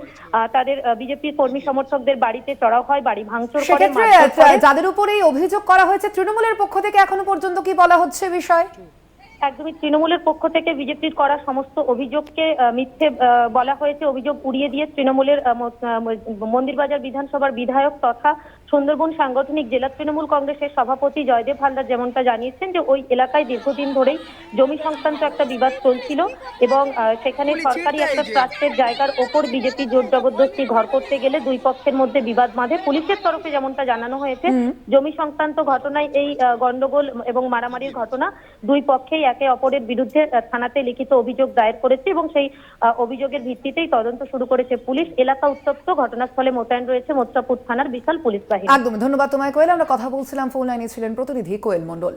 তাদের বিজেপির কর্মী সমর্থকদের বাড়িতে চড়াও হয়, বাড়ি ভাঙচুর করে, সেক্ষেত্রে মারধর করে। যাদের উপরে এই অভিযোগ করা হয়েছে তৃণমূলের পক্ষ থেকে এখনো পর্যন্ত কি বলা হচ্ছে বিষয়? একদমই তৃণমূলের পক্ষ থেকে বিজেপির করা সমস্ত অভিযোগকে মিথ্যে বলা হয়েছে। অভিযোগ উড়িয়ে দিয়ে তৃণমূলের মন্দিরবাজার বিধানসভার বিধায়ক তথা সুন্দরবন সাংগঠনিক জেলা তৃণমূল কংগ্রেসের সভাপতি জয়দেব হালদার যেমনটা জানিয়েছেন যে ওই এলাকায় দীর্ঘদিন ধরেই জমি সংক্রান্ত একটা বিবাদ চলছিল এবং সেখানে সরকারি একটা ট্রাস্টের জায়গার ওপর বিজেপি জোর জবরদস্তি ঘর করতে গেলে দুই পক্ষের মধ্যে বিবাদ বাঁধে। পুলিশের তরফে যেমনটা জানানো হয়েছে জমি সংক্রান্ত ঘটনায় এই গন্ডগোল এবং মারামারির ঘটনা, দুই পক্ষেই একে অপরের বিরুদ্ধে থানাতে লিখিত অভিযোগ দায়ের করেছে এবং সেই অভিযোগের ভিত্তিতেই তদন্ত শুরু করেছে পুলিশ। এলাকা উত্তপ্ত, ঘটনাস্থলে মোতায়েন রয়েছে মথুরাপুর থানার বিশাল পুলিশ বাহিনী। একদম ধন্যবাদ তোমায় কোয়েল। আমরা কথা বলছিলাম, ফোন লাইনে ছিলেন প্রতিনিধি কোয়েল মণ্ডল।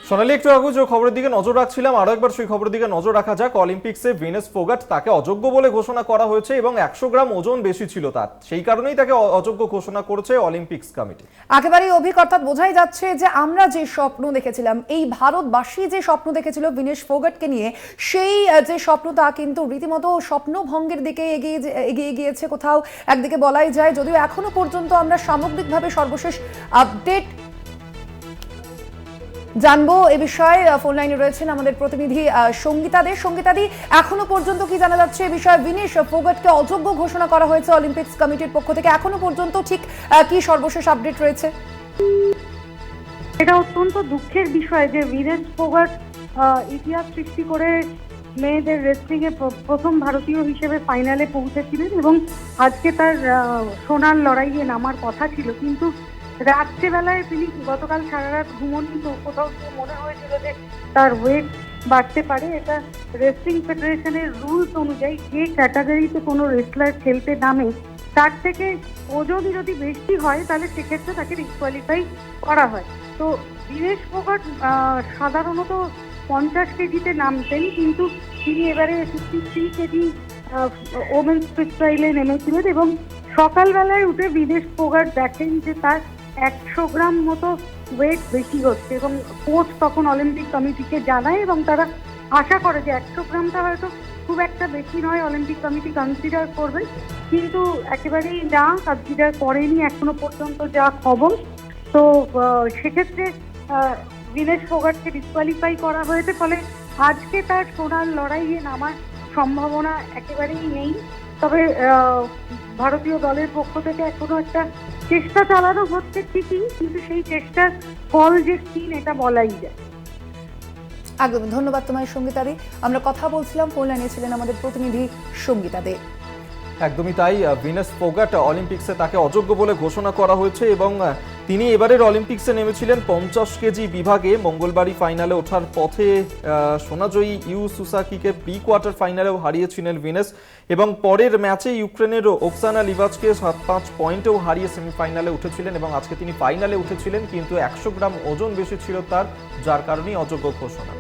সোনালী, একটু আগে যে খবরের দিকে নজর রাখছিলাম, আরো একবার সেই খবরের দিকে নজর রাখা যাক। অলিম্পিক্সে ভিনেস ফোগাট তাকে অযোগ্য বলে ঘোষণা করা হয়েছে এবং 100 গ্রাম ওজন বেশি ছিল তার, সেই কারণেই তাকে অযোগ্য ঘোষণা করেছে অলিম্পিক্স কমিটি। একেবারেই অভিক, অর্থাৎ বোঝাই যাচ্ছে যে আমরা যে স্বপ্ন দেখেছিলাম, এই ভারতবাসী যে স্বপ্ন দেখেছিল ভিনেস ফোগাটকে নিয়ে, সেই যে স্বপ্ন তা কিন্তু রীতিমতো স্বপ্নভঙ্গের দিকে এগিয়ে গিয়েছে কোথাও একদিকে বলাই যায়। যদিও এখনো পর্যন্ত আমরা সামগ্রিকভাবে সর্বশেষ আপডেট জানবো এ বিষয়ে ফোন লাইনে রয়েছেন আমাদের প্রতিনিধি সঙ্গীতাদি। এখনো পর্যন্ত কি জানা যাচ্ছে এ বিষয়ে? ভিনেস ফোগাটকে অযোগ্য ঘোষণা করা হয়েছে অলিম্পিক্স কমিটির পক্ষ থেকে, এখনো পর্যন্ত ঠিক কি সর্বশেষ আপডেট রয়েছে? এটা অত্যন্ত দুঃখের বিষয় যে ভিনেস ফোগাট ইতিহাস সৃষ্টি করে মেয়েদের রেসলিং এ প্রথম ভারতীয় হিসেবে ফাইনালে পৌঁছেছিলেন এবং আজকে তার সোনার লড়াইয়ে নামার কথা ছিল, কিন্তু রাত্রেবেলায় তিনি গতকাল সারা রাত ঘুমোননি। তো কোথাও মনে হয়েছিল যে তার ওয়েট বাড়তে পারে। এটা রেসলিং ফেডারেশনের রুলস অনুযায়ী যে ক্যাটাগরিতে কোনো রেসলার খেলতে নামে তার থেকে ওজন যদি বেশি হয় তাহলে সেক্ষেত্রে তাকে ডিসকোয়ালিফাই করা হয়। তো ভিনেস ফোগাট সাধারণত 50 কেজিতে নামতেন, কিন্তু তিনি এবারে 53 কেজি ওমেন্স ফ্রিস্টাইলে নেমেছিলেন এবং সকালবেলায় উঠে ভিনেস ফোগাট দেখেন যে তার 100 গ্রাম মতো ওয়েট বেশি হচ্ছে এবং কোচ তখন অলিম্পিক কমিটিকে জানায় এবং তারা আশা করে যে 100 গ্রামটা হয়তো খুব একটা বেশি নয়, অলিম্পিক কমিটি কনসিডার করবে, কিন্তু একেবারেই না, কনসিডার করেনি এখনো পর্যন্ত যা খবর। তো সেক্ষেত্রে ভিনেস ফোগাটকে ডিসকোয়ালিফাই করা হয়েছে, ফলে আজকে তার সোনার লড়াইয়ে নামার সম্ভাবনা একেবারেই নেই। তবে ভারতীয় দলের পক্ষ থেকে এখনো একটা চেষ্টা চালানো হচ্ছে ঠিকই, কিন্তু সেই চেষ্টার ফল যে ক্ষীণ এটা বলাই যায়। একদম ধন্যবাদ তোমায় সঙ্গীতাদি। আমরা কথা বলছিলাম, ফোন লাইনে ছিলেন আমাদের প্রতিনিধি সঙ্গীতাদি। একদমই তাই, ভিনেস ফোগাট অলিম্পিক্সে তাকে অযোগ্য বলে ঘোষণা করা হয়েছে এবং তিনি এবারের অলিম্পিক্সে নেমেছিলেন 50 কেজি বিভাগে। মঙ্গলবারই ফাইনালে ওঠার পথে সোনাজয়ী ইউ সুসাকিকে প্রি কোয়ার্টার ফাইনালেও হারিয়েছিলেন ভিনেস এবং পরের ম্যাচে ইউক্রেনের ওকসানা লিভাচকে 7-5 পয়েন্টেও হারিয়ে সেমিফাইনালে উঠেছিলেন এবং আজকে তিনি ফাইনালে উঠেছিলেন, কিন্তু 100 গ্রাম ওজন বেশি ছিল তার, যার কারণেই অযোগ্য ঘোষণা।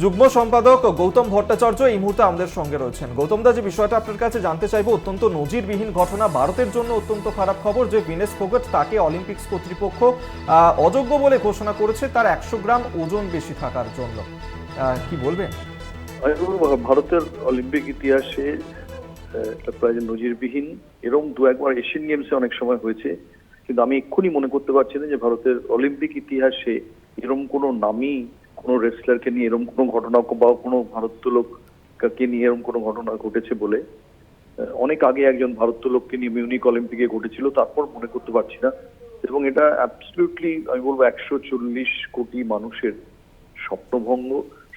যুগ্ম সম্পাদক গৌতম ভট্টাচার্য এই মুহূর্তে আমাদের সঙ্গে রয়েছেন। গৌতম দা, যে বিষয়টা আপনার কাছে জানতে চাইবো, অত্যন্ত নজিরবিহীন ঘটনা, ভারতের জন্য অত্যন্ত খারাপ খবর যে ভিনেস ফোগাট তাকে অলিম্পিক্স কর্তৃপক্ষ অযোগ্য বলে ঘোষণা করেছে তার 100 গ্রাম ওজন বেশি থাকার জন্য, কি বলবেন? ভারতের অলিম্পিক ইতিহাসে এটা প্রায় নজিরবিহীন, এরকম দু একবার এশিয়ান গেমসে অনেক সময় হয়েছে, কিন্তু আমি এক্ষুনি মনে করতে পারছি না যে ভারতের অলিম্পিক ইতিহাসে এরকম কোনো নামী কোনো রেসলারকে নিয়ে এরকম কোনো ঘটনা বা কোনো ভারোত্তোলককে নিয়ে এরকম কোনো ঘটনা ঘটেছে বলে। অনেক আগে একজন ভারোত্তোলককে নিয়ে মিউনিক অলিম্পিকে ঘটেছিল, তারপর মনে করতে পারছি না। এবং এটা অ্যাবসলিউটলি আমি বলবো 140 কোটি মানুষের স্বপ্নভঙ্গ।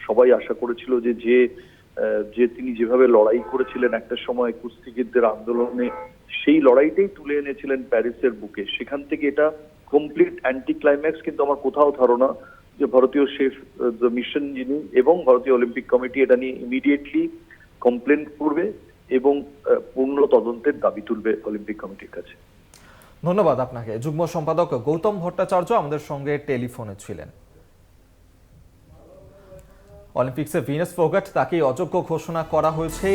সবাই আশা করেছিল যে তিনি যেভাবে লড়াই করেছিলেন একটা সময় কুস্তিগিরদের আন্দোলনে, সেই লড়াইটাই তুলে এনেছিলেন প্যারিসের বুকে, সেখান থেকে এটা কমপ্লিট অ্যান্টি ক্লাইম্যাক্স। কিন্তু আমার কোথাও ধারণা যে ভারতীয় শেফ মিশন যিনি এবং ভারতীয় অলিম্পিক কমিটি এটা নিয়ে ইমিডিয়েটলি কমপ্লেন করবে এবং পূর্ণ তদন্তের দাবি তুলবে অলিম্পিক কমিটির কাছে। ধন্যবাদ আপনাকে। যুগ্ম সম্পাদক গৌতম ভট্টাচার্য আমাদের সঙ্গে টেলিফোনে ছিলেন। অলিম্পিক্সে ভিনাস ফোগাট তাকে অযোগ্য ঘোষণা করা হয়েছে।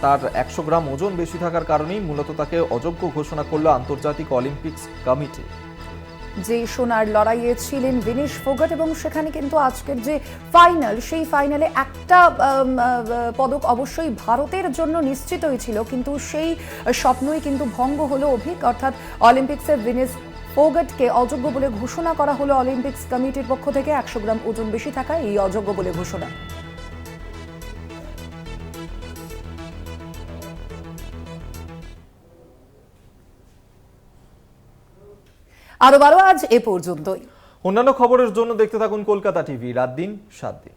তার 100 গ্রাম ওজন বেশি থাকার কারণেই মূলত তাকে অযোগ্য ঘোষণা করলো আন্তর্জাতিক অলিম্পিক্স কমিটি। যে সোনার লড়াইয়ে ছিলেন ভিনেশ ফোগাট এবং সেখানে কিন্তু আজকের যে ফাইনাল, সেই ফাইনালে একটা পদক অবশ্যই ভারতের জন্য নিশ্চিতই ছিল, কিন্তু সেই স্বপ্নই কিন্তু ভঙ্গ হলো অভিক। অর্থাৎ অলিম্পিক্সে ভিনেশ ফোগাটকে অযোগ্য বলে ঘোষণা করা হলো অলিম্পিক্স কমিটির পক্ষ থেকে। 100 গ্রাম ওজন বেশি থাকায় এই অযোগ্য বলে ঘোষণা। আরো আজ এ পর্যন্তই। অন্যান্য খবরের জন্য দেখতে থাকুন কলকাতা টিভি, রাত দিন 7 দিন।